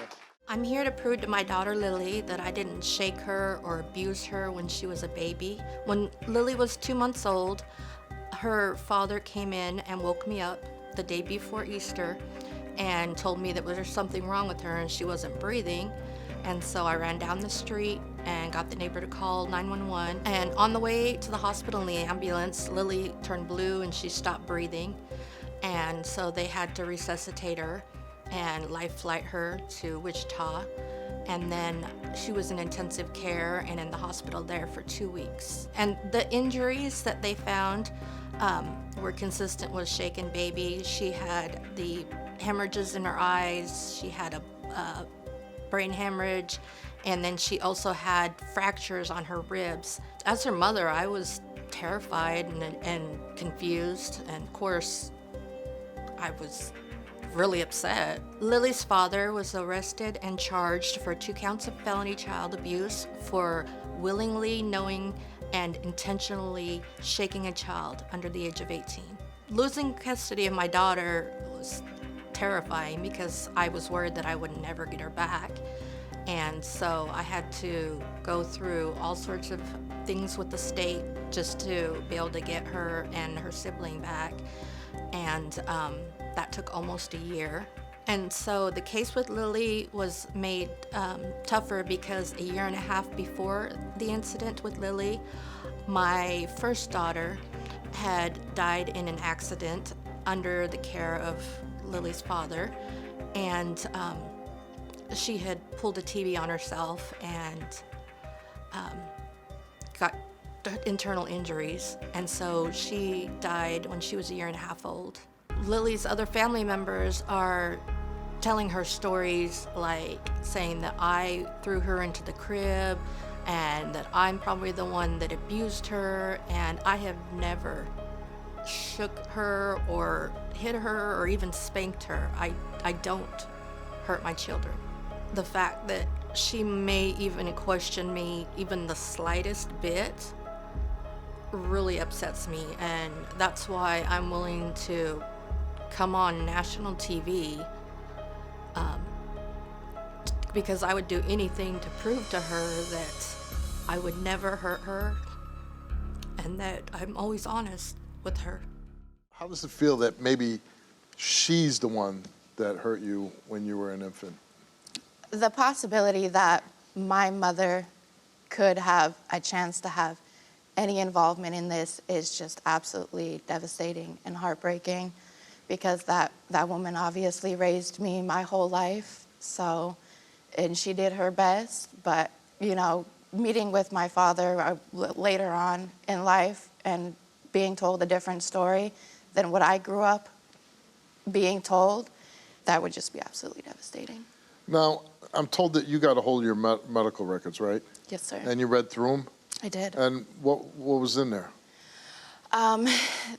I'm here to prove to my daughter Lily that I didn't shake her or abuse her when she was a baby. When Lily was 2 months old, her father came in and woke me up the day before Easter and told me that there was something wrong with her and she wasn't breathing. And so I ran down the street and got the neighbor to call 911. And on the way to the hospital in the ambulance, Lily turned blue and she stopped breathing. And so they had to resuscitate her and life flight her to Wichita. and then she was in intensive care and in the hospital there for 2 weeks. And the injuries that they found were consistent with shaken baby. She had the hemorrhages in her eyes, she had a brain hemorrhage, and then she also had fractures on her ribs. As her mother, I was terrified and confused, and of course, I was really upset. Lily's father was arrested and charged for 2 counts of felony child abuse for willingly, knowing, and intentionally shaking a child under the age of 18. Losing custody of my daughter was terrifying because I was worried that I would never get her back. And so I had to go through all sorts of things with the state just to be able to get her and her sibling back. And that took almost a year. And so the case with Lily was made tougher because a year and a half before the incident with Lily, my first daughter had died in an accident under the care of Lily's father. And she had pulled a TV on herself and got internal injuries. And so she died when she was a year and a half old. Lily's other family members are telling her stories, like saying that I threw her into the crib and that I'm probably the one that abused her, and I have never shook her or hit her or even spanked her. I don't hurt my children. The fact that she may even question me even the slightest bit really upsets me, and that's why I'm willing to come on national TV, because I would do anything to prove to her that I would never hurt her and that I'm always honest with her. How does it feel that maybe she's the one that hurt you when you were an infant? The possibility that my mother could have a chance to have any involvement in this is just absolutely devastating and heartbreaking, because that woman obviously raised me my whole life. So, and she did her best, but you know, meeting with my father later on in life and being told a different story than what I grew up being told, that would just be absolutely devastating. Now, I'm told that you got a hold of your medical records, right? Yes, sir. And you read through them? I did. And what was in there?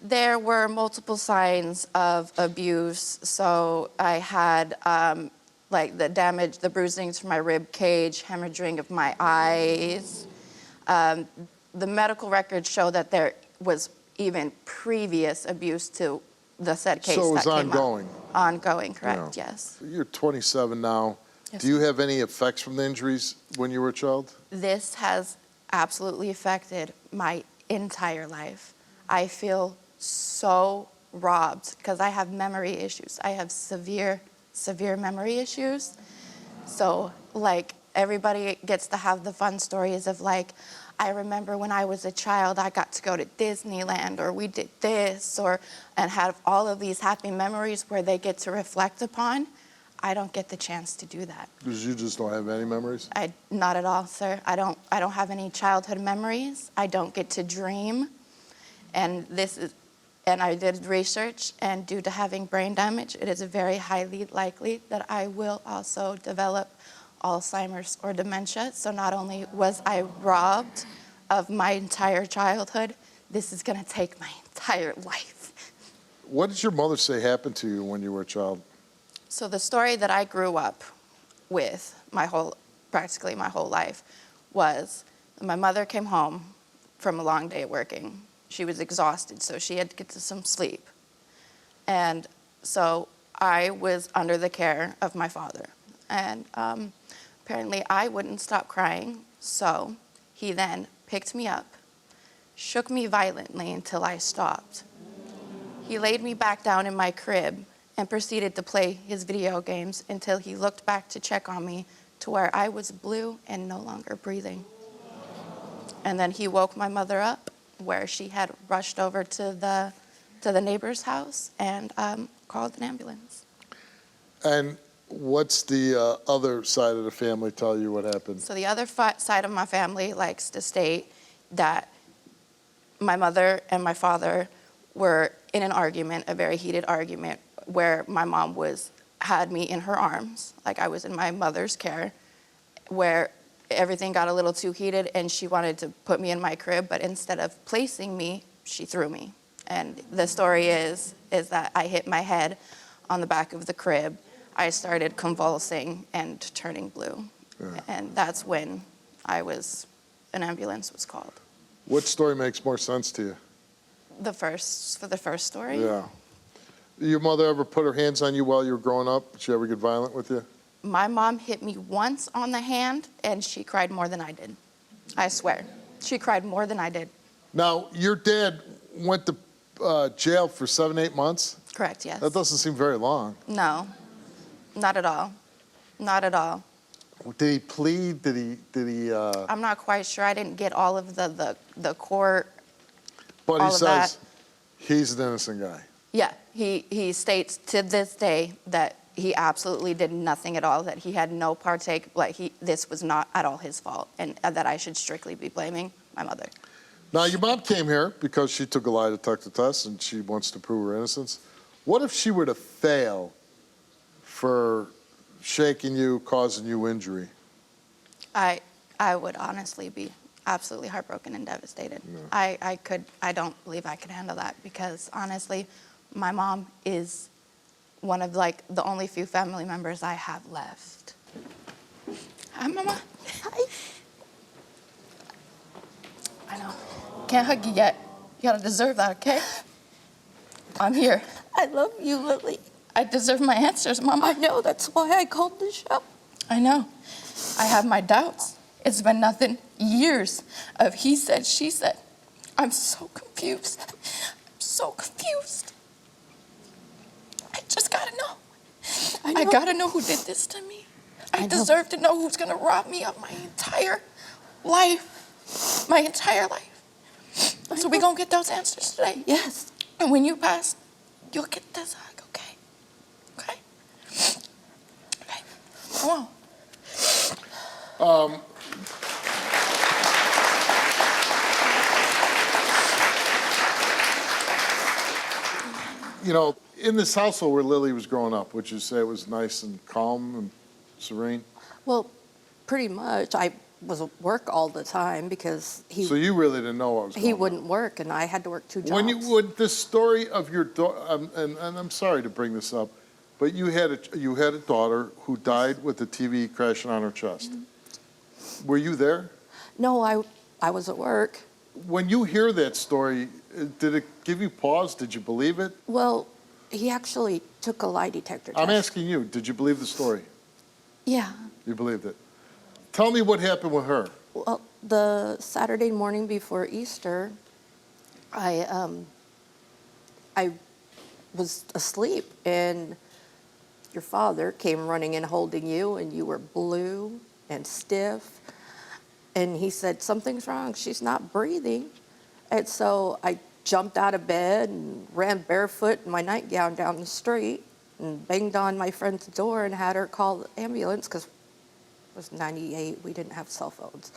There were multiple signs of abuse. So I had like the damage, the bruisings from my rib cage, hemorrhaging of my eyes. The medical records show that there was even previous abuse to the said case. So it was that came ongoing? Up. Ongoing, correct, Yeah. yes. You're 27 now. Yes, Do you have any effects from the injuries when you were a child? This has absolutely affected my entire life. I feel so robbed because I have memory issues. I have severe memory issues. So like everybody gets to have the fun stories of like, I remember when I was a child, I got to go to Disneyland, or we did this, and have all of these happy memories where they get to reflect upon. I don't get the chance to do that. Because you just don't have any memories? Not at all, sir. I don't have any childhood memories. I don't get to dream. And I did research, and due to having brain damage, it is very highly likely that I will also develop Alzheimer's or dementia. So not only was I robbed of my entire childhood, this is gonna take my entire life. What did your mother say happened to you when you were a child? So the story that I grew up with practically my whole life was my mother came home from a long day of working. She was exhausted, so she had to get some sleep. And so I was under the care of my father. And apparently I wouldn't stop crying, so he then picked me up, shook me violently until I stopped. He laid me back down in my crib and proceeded to play his video games until he looked back to check on me to where I was blue and no longer breathing. And then he woke my mother up, where she had rushed over to the neighbor's house and called an ambulance. And What's the other side of the family tell you what happened? So the other side of my family likes to state that my mother and my father were in an argument, a very heated argument, where my mom had me in her arms, like I was in my mother's care, where everything got a little too heated and she wanted to put me in my crib, but instead of placing me, she threw me. And the story is that I hit my head on the back of the crib. I started convulsing and turning blue. Yeah. And that's when an ambulance was called. What story makes more sense to you? For the first story? Yeah. Your mother ever put her hands on you while you were growing up? Did she ever get violent with you? My mom hit me once on the hand, and she cried more than I did. I swear. She cried more than I did. Now, your dad went to jail for 7-8 months? Correct, yes. That doesn't seem very long. No, not at all. Not at all. Did he plead? Did he? I'm not quite sure. I didn't get all of the court. But all he of says that. he's an innocent guy. Yeah, he states to this day that he absolutely did nothing at all, that he had no partake, this was not at all his fault, and that I should strictly be blaming my mother. Now, your mom came here because she took a lie detector test and she wants to prove her innocence. What if she were to fail for shaking you, causing you injury? I would honestly be absolutely heartbroken and devastated. No. I don't believe I could handle that, because honestly, my mom is one of the only few family members I have left. Hi, Mama. Hi. I know. Can't hug you yet. You gotta deserve that, okay? I'm here. I love you, Lily. I deserve my answers, Mama. I know, that's why I called the show. I know. I have my doubts. It's been nothing. Years of he said, she said. I'm so confused. I'm so confused. I just gotta know. I gotta know who did this to me. I deserve to know who's gonna rob me of my entire life. My entire life. So we're gonna get those answers today. Yes. And when you pass, you'll get this hug, okay? Okay? Okay. Come on. You know, in this household where Lily was growing up, would you say it was nice and calm and serene? Well, pretty much. I was at work all the time because So you really didn't know what was going on? he wouldn't work, and I had to work 2 jobs. When this story of your daughter, and I'm sorry to bring this up, but you had a daughter who died with the TV crashing on her chest. Mm-hmm. Were you there? No, I was at work. When you hear that story, did it give you pause? Did you believe it? Well, he actually took a lie detector test. I'm asking you, did you believe the story? Yeah. You believed it. Tell me what happened with her. Well, the Saturday morning before Easter, I was asleep, and your father came running in holding you, and you were blue and stiff. And he said, something's wrong, she's not breathing. And so I jumped out of bed and ran barefoot in my nightgown down the street and banged on my friend's door and had her call the ambulance, because it was 98, we didn't have cell phones.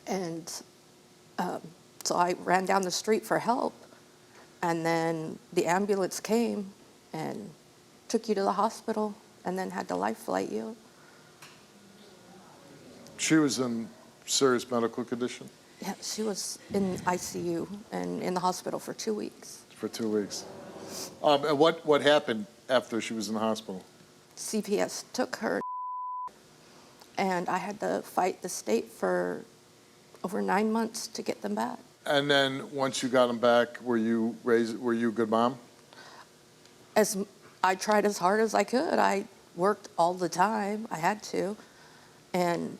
And so I ran down the street for help, and then the ambulance came and took you to the hospital and then had to life flight you. She was in serious medical condition? Yeah, she was in ICU and in the hospital for 2 weeks. For 2 weeks. And what happened after she was in the hospital? CPS took her, and I had to fight the state for over 9 months to get them back. And then once you got them back, were you a good mom? I tried as hard as I could. I worked all the time. I had to. And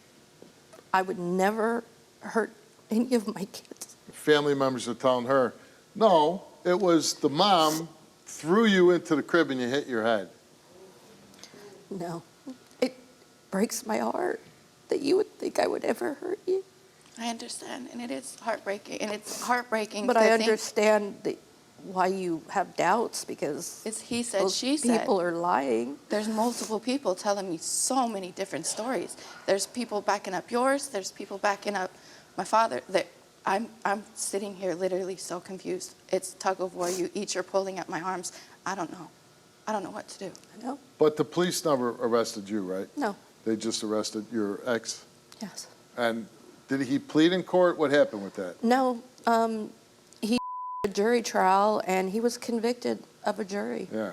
I would never hurt any of my kids. Family members are telling her, no, it was the mom threw you into the crib and you hit your head. No. It breaks my heart that you would think I would ever hurt you. I understand, and it is heartbreaking, and it's heartbreaking. But I understand that why you have doubts, because It's he said, those she said. people are lying. There's multiple people telling me so many different stories. There's people backing up yours. There's people backing up my father. I'm sitting here literally so confused. It's tug of war. You each are pulling at my arms. I don't know. I don't know what to do. I know. But the police never arrested you, right? No. They just arrested your ex? Yes. And did he plead in court? What happened with that? No. He had a jury trial, and he was convicted of a jury. Yeah.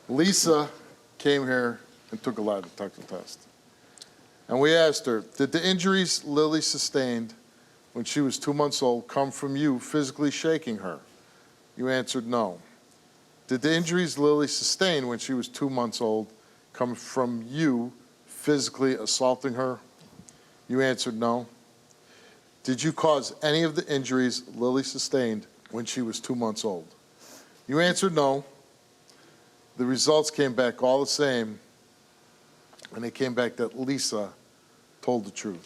Lisa came here and took a lie detector test. And we asked her, did the injuries Lily sustained when she was 2 months old come from you physically shaking her? You answered no. Did the injuries Lily sustained when she was 2 months old come from you physically assaulting her? You answered no. Did you cause any of the injuries Lily sustained when she was 2 months old? You answered no. The results came back all the same, and they came back that Lisa told the truth.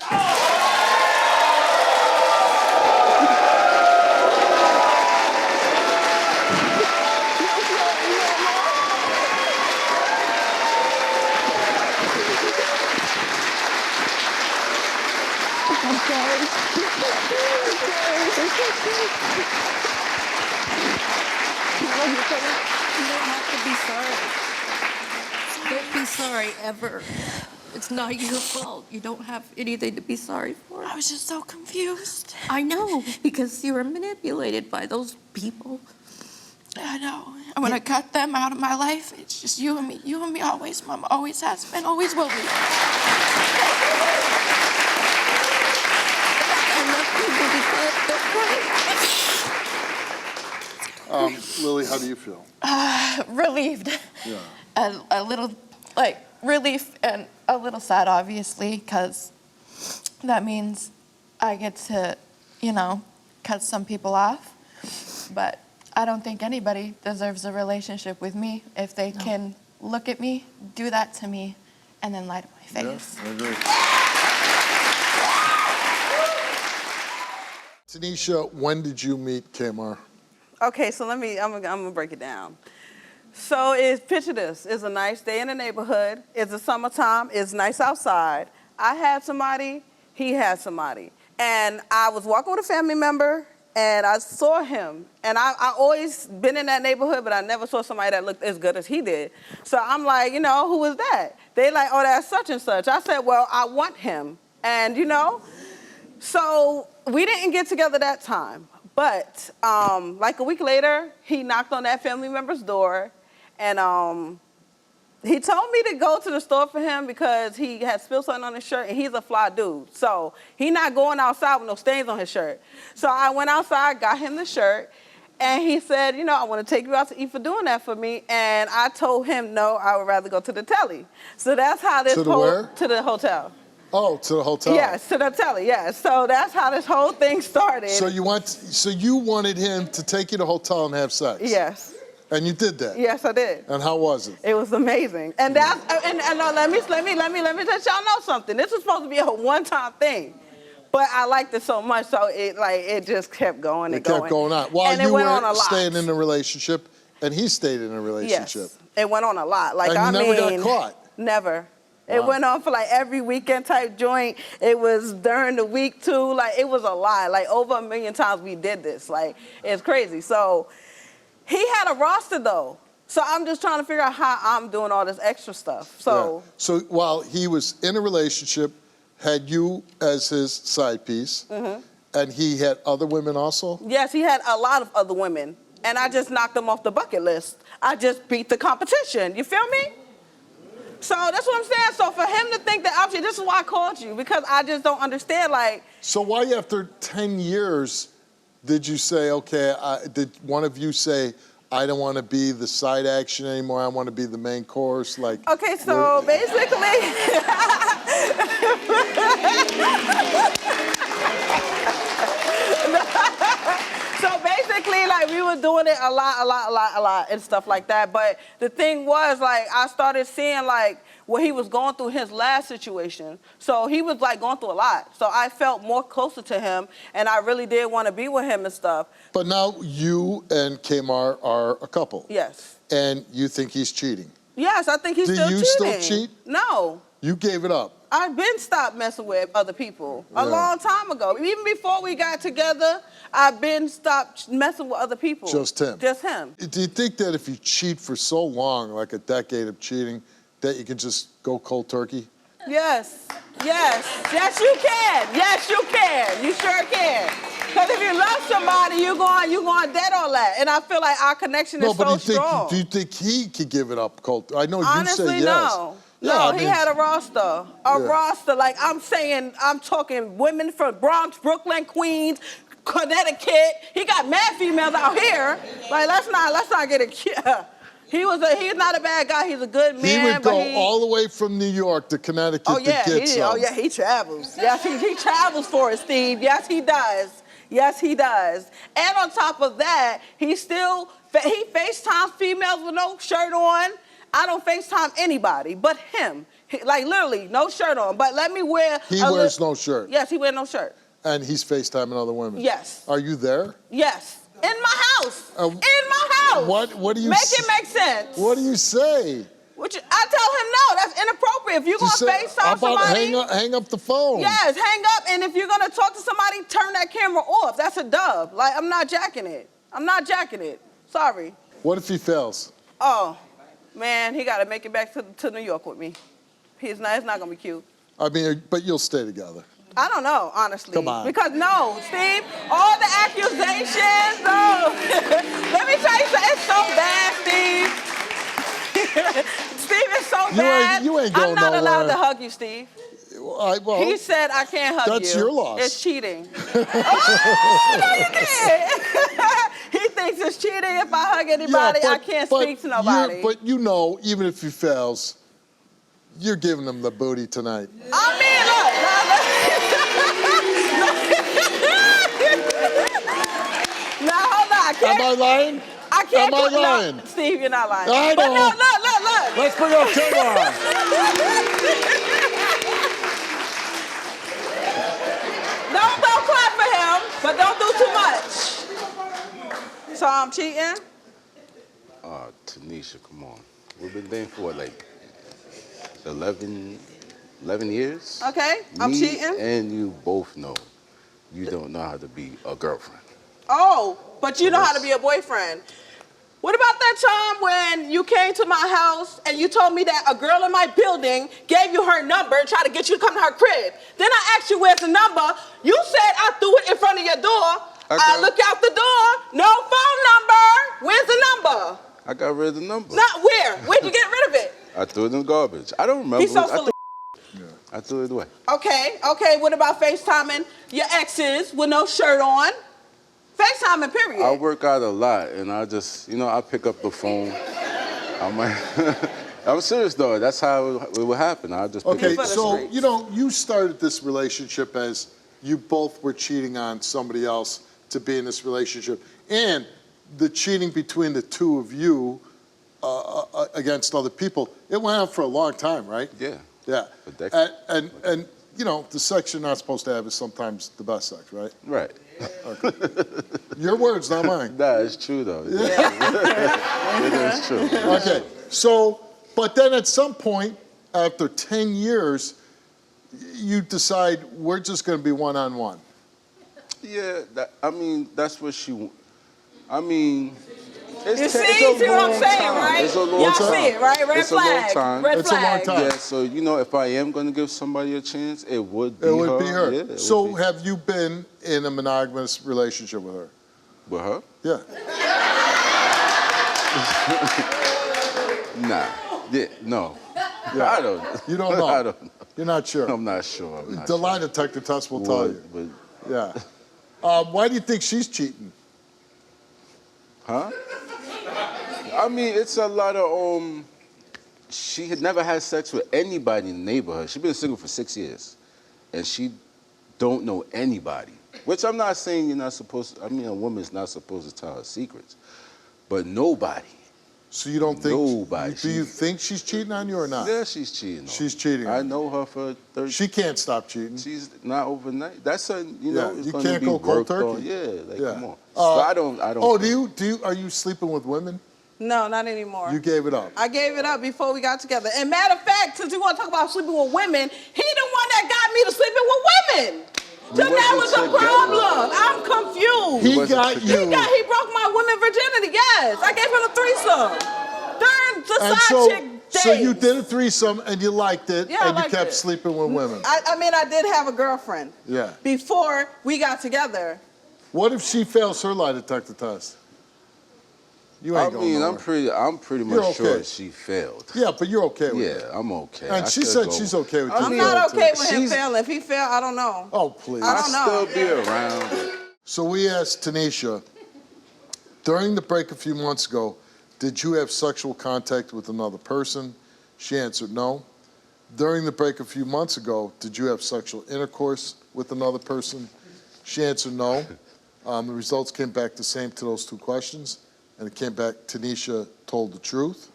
You don't have to be sorry. Don't be sorry ever. It's not your fault. You don't have anything to be sorry for. I was just so confused. I know, because you were manipulated by those people. I know. And when I cut them out of my life, it's just you and me. You and me always, Mom. Always has been, always will be. I love you, baby, but don't cry. Lily, how do you feel? Relieved. Yeah. A little, like, relief and a little sad, obviously, because that means I get to, cut some people off. But I don't think anybody deserves a relationship with me if they can look at me, do that to me, and then lie to my face. Yeah, I agree. Tanisha, when did you meet Kmar? Okay, so I'm gonna break it down. So picture this, it's a nice day in the neighborhood, it's the summertime, it's nice outside. I had somebody, he had somebody. And I was walking with a family member, and I saw him. And I always been in that neighborhood, but I never saw somebody that looked as good as he did. So I'm like, who was that? They like, oh, that's such and such. I said, well, I want him. And so we didn't get together that time. But like a week later, he knocked on that family member's door, and he told me to go to the store for him because he had spilled something on his shirt, and he's a fly dude. So he's not going outside with no stains on his shirt. So I went outside, got him the shirt, and he said, I want to take you out to eat for doing that for me. And I told him, no, I would rather go to the telly. So that's how this To the where? To the hotel. Oh, to the hotel. Yes, to the telly, yes. So that's how this whole thing started. So you wanted him to take you to the hotel and have sex? Yes. And you did that? Yes, I did. And how was it? It was amazing. And let me let y'all know something. This was supposed to be a one-time thing. But I liked it so much, so it just kept going and going. It kept going on. While and you went on a were lot. staying in a relationship, and he stayed in a relationship. Yes, it went on a lot. And you never got caught? Never. It went on for every weekend type joint. It was during the week too. It was a lot. Over 1 million times we did this. It's crazy. So he had a roster though. So I'm just trying to figure out how I'm doing all this extra stuff. So So while he was in a relationship, had you as his side piece, and he had other women also? yes, he had a lot of other women. And I just knocked them off the bucket list. I just beat the competition. You feel me? So that's what I'm saying. So for him to think that, actually, this is why I called you, because I just don't understand, So why after 10 years did you say, okay, did one of you say, I don't want to be the side action anymore, I want to be the main course? Okay, so basically... So basically, we were doing it a lot, and stuff like that. But the thing was, I started seeing, what he was going through in his last situation. So he was like going through a lot. So I felt more closer to him, and I really did want to be with him and stuff. But now you and Kmar are a couple. Yes. And you think he's cheating. Yes, I think he's Do still you cheating. still cheat? No. You gave it up. I've been stopped messing with other people a Yeah. long time ago. Even before we got together, I've been stopped messing with other people. Just him. Just him. Do you think that if you cheat for so long, like a decade of cheating, that you can just go cold turkey? Yes. Yes. Yes, you can. Yes, you can. You sure can. Because if you love somebody, you're going dead on that. And I feel like our connection is so strong. Do you think he could give it up cold? I know Honestly, you say yes. no. Yeah, No, I he mean, had a roster. Roster. Like I'm talking women from Bronx, Brooklyn, Queens, Connecticut. He got mad females out here. Like let's not get it. He's not a bad guy. He's a good man. He would go all the way from New York to Connecticut to get some. He travels. Yes, he travels for it, Steve. Yes, he does. Yes, he does. And on top of that, he FaceTimes females with no shirt on. I don't FaceTime anybody but him. Like literally, no shirt on. But let me wear. He wears no shirt. Yes, he wears no shirt. And he's FaceTiming other women. Yes. Are you there? Yes. In my house. In my house. What do you make it make sense? What do you say? I tell him no. That's inappropriate. If you're gonna FaceTime somebody, hang up the phone. Yes, hang up. And if you're gonna talk to somebody, turn that camera off. That's a dub. Like I'm not jacking it. I'm not jacking it. Sorry. What if he fails? Oh, man, he gotta make it back to New York with me. It's not gonna be cute. I mean, but you'll stay together. I don't know, honestly. Come on. Because no, Steve, all the accusations, no. Let me tell you something, it's so bad, Steve. Steve, it's so bad. You ain't going I'm not allowed nowhere. to hug you, Steve. Well, He said I can't hug you. that's your loss. It's cheating. Oh, no, you did. He thinks it's cheating if I hug anybody. I can't speak to nobody. But you know, even if he fails, you're giving him the booty tonight. I mean, look. Now, hold on. Am I lying? I can't. Am I lying? No, Steve, you're not lying. I But know. no, look. Let's bring up Kmar. Don't clap for him, but don't do too much. So I'm cheating? Tanisha, come on. We've been dating for like 11 years. Okay, I'm Me cheating. And you both know you don't know how to be a girlfriend. Oh, but you know how to be a boyfriend. What about that time when you came to my house and you told me that a girl in my building gave you her number and tried to get you to come to her crib? Then I asked you where's the number. You said I threw it in front of your door. I look out the door, no phone number. Where's the number? I got rid of the number. Not where? Where'd you get rid of it? I threw it in the garbage. I don't remember. He's so full of I threw it away. Okay, what about FaceTiming your exes with no shirt on? FaceTiming, period. I work out a lot, and I just, I pick up the phone. I'm serious, though. That's how it would happen. I just pick Okay, up the so, phone. you started this relationship as you both were cheating on somebody else to be in this relationship. And the cheating between the two of you against other people, it went on for a long time, right? Yeah. Yeah. A decade. And the sex you're not supposed to have is sometimes the best sex, right? Right. Okay. Your words, not mine. That is true, though. Yeah. It is true. Okay, so, but then at some point, after 10 years, you decide we're just going to be one-on-one. Yeah, that's what she. It's You see what I'm saying, right? It's a long Y'all time. see it, right? Red it's flag. a long time. Red flag. Yeah, so if I am going to give somebody a chance, it would be It her. would be her. Yeah, it So would be. have you been in a monogamous relationship with her? With her? Yeah. Nah. Yeah, no. Yeah. I don't. You don't know? I don't know. You're not sure? I'm not sure. The lie detector test will tell you. But, Yeah. Why do you think she's cheating? huh? It's a lot of she had never had sex with anybody in the neighborhood. She's been single for 6 years, and she don't know anybody. Which I'm not saying you're not supposed to. A woman's not supposed to tell her secrets, but nobody. So you don't think? Nobody. Do you think she's cheating on you or not? Yeah, she's cheating. She's cheating. I know her for 30. She can't stop cheating. She's not overnight. That's something, you know, it's you gonna can't be go cold worked turkey. on. Yeah, like, come on. Uh, But I don't. Oh, are you sleeping with women? No, not anymore. You gave it up. I gave it up before we got together. And matter of fact, since you want to talk about sleeping with women, he the one that got me to sleeping with women. So that was a problem. I'm confused. He got you. He broke my women virginity. Yes, I gave him a threesome during the side chick days. So you did a threesome and you liked it, Yeah, I and you liked kept it. sleeping with women. I mean, I did have a girlfriend. Yeah. Before we got together. What if she fails her lie detector test? You ain't going nowhere. I'm pretty You're much okay. sure she failed. Yeah, but you're okay with it. Yeah, I'm okay. And I she could said go. she's okay with you. I'm not okay with him She's- failing. If he failed, I don't know. Oh, please. I don't know. I'll still be around. So we asked Tanisha, during the break a few months ago, did you have sexual contact with another person? She answered no. During the break a few months ago, did you have sexual intercourse with another person? She answered no. The results came back the same to those two questions, and it came back Tanisha told the truth.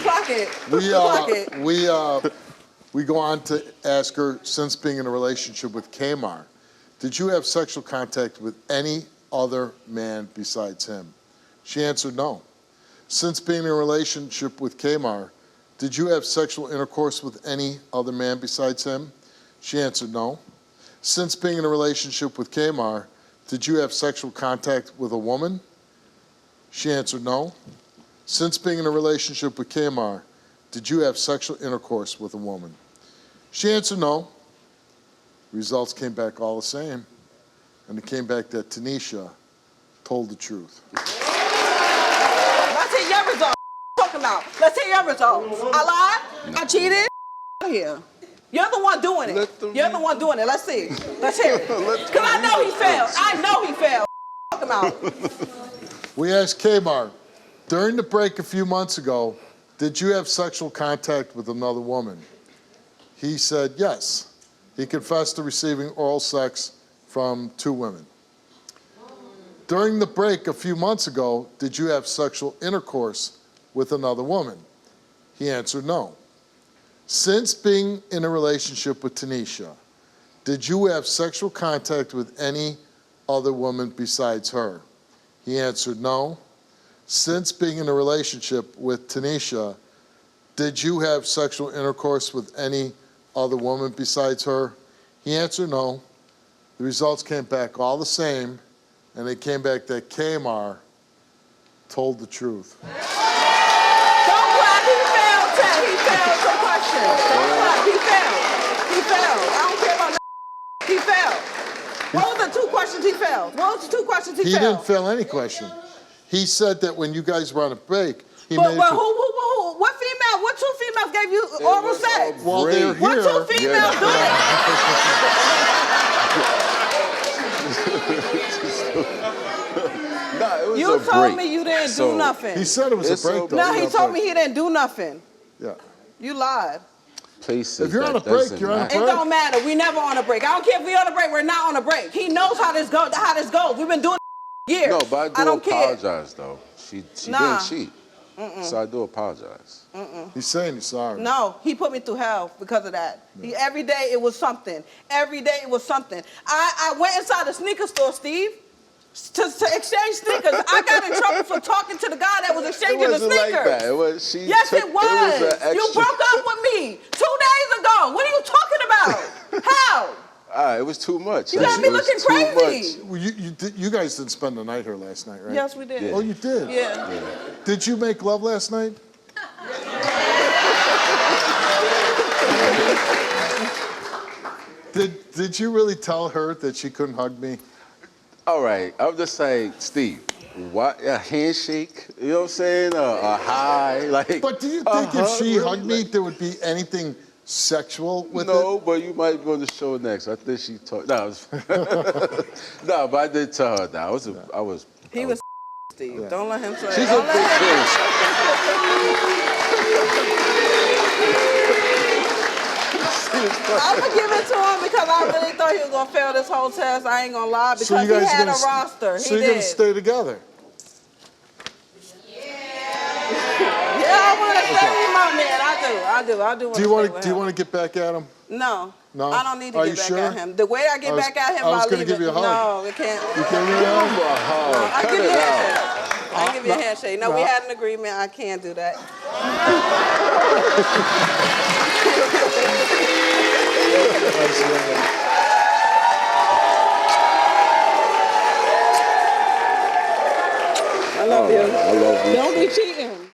Clock it. Clock it. We go on to ask her, since being in a relationship with Kmar, did you have sexual contact with any other man besides him? She answered no. Since being in a relationship with Kmar, did you have sexual intercourse with any other man besides him? She answered no. Since being in a relationship with Kmar, did you have sexual contact with a woman? She answered no. Since being in a relationship with Kmar, did you have sexual intercourse with a woman? She answered no. Results came back all the same, and it came back that Tanisha told the truth. Let's hear your results. Talking about. Let's hear your results. I lied. I cheated. Out here. You're the one doing it. You're the one doing it. Let's see. Let's hear it. Because I know he failed. I know he failed. Talking about. We asked Kmar, during the break a few months ago, did you have sexual contact with another woman? He said yes. He confessed to receiving oral sex from 2 women. During the break a few months ago, did you have sexual intercourse with another woman? He answered no. Since being in a relationship with Tanisha, did you have sexual contact with any other woman besides her? He answered no. Since being in a relationship with Tanisha, did you have sexual intercourse with any other woman besides her? He answered no. The results came back all the same, and they came back that Kmar told the truth. Don't clap. He failed, Ted. He failed the question. Don't clap. He failed. He failed. I don't care about that. He failed. What were the 2 questions he failed? What was the 2 questions he failed? He didn't fail any question. He said that when you guys were on a break, he But made who? What female? What 2 females gave you oral sex? Well, they're What here. 2 females doing? Nah, it was You a told break. me you didn't So- do nothing. He said it was a break, though. No, You he got told break. me he didn't do nothing. Yeah. You lied. Places If you're on that a break, doesn't you're on a matter. It don't matter. We never on a break. I don't care if we on a break. We're not on a break. He knows how this goes. We've been doing it years. No, but I do don't care. apologize though. She Nah. didn't cheat, so I do apologize. He's saying he's sorry. No, he put me through hell because of that. Every day it was something. Every day it was something. I went inside the sneaker store, Steve, to exchange sneakers. I got in trouble for talking to the guy that was It exchanging the wasn't sneakers. like that. It was she. Yes, took, it was. It was an You extra. broke up with me 2 days ago. What are you talking about? How? It was too much. You got me It was looking too crazy. much. Well, you guys didn't spend the night here last night, right? Yes, we did. Oh, you did? Yeah. Did you make love last night? Did you really tell her that she couldn't hug me? All right, I'm just like, Steve, what, a handshake? You know what I'm saying? A high, like. But do you think if she hugged me, there would be anything sexual with it? No, but you might go on the show next. I think she talked. No, no, but I did tell her that. He was Steve. Yeah. Don't let him say. She's a big fish. I'm gonna give it to him because I really thought he was gonna fail this whole test. I ain't gonna lie because So you guys he had are a gonna, roster. So He you're did. gonna stay together. Yeah, I want to stay with my man. I do. Do you want to get back at him? No. No? I don't need to Are get you back sure? at him. The way I get back at him, I was by gonna leaving. give you a hug. No, it can't. You can't give me a hug? I'll give you a handshake. I'll give you a no, handshake. No, no. we had an agreement. I can't do that. Nice,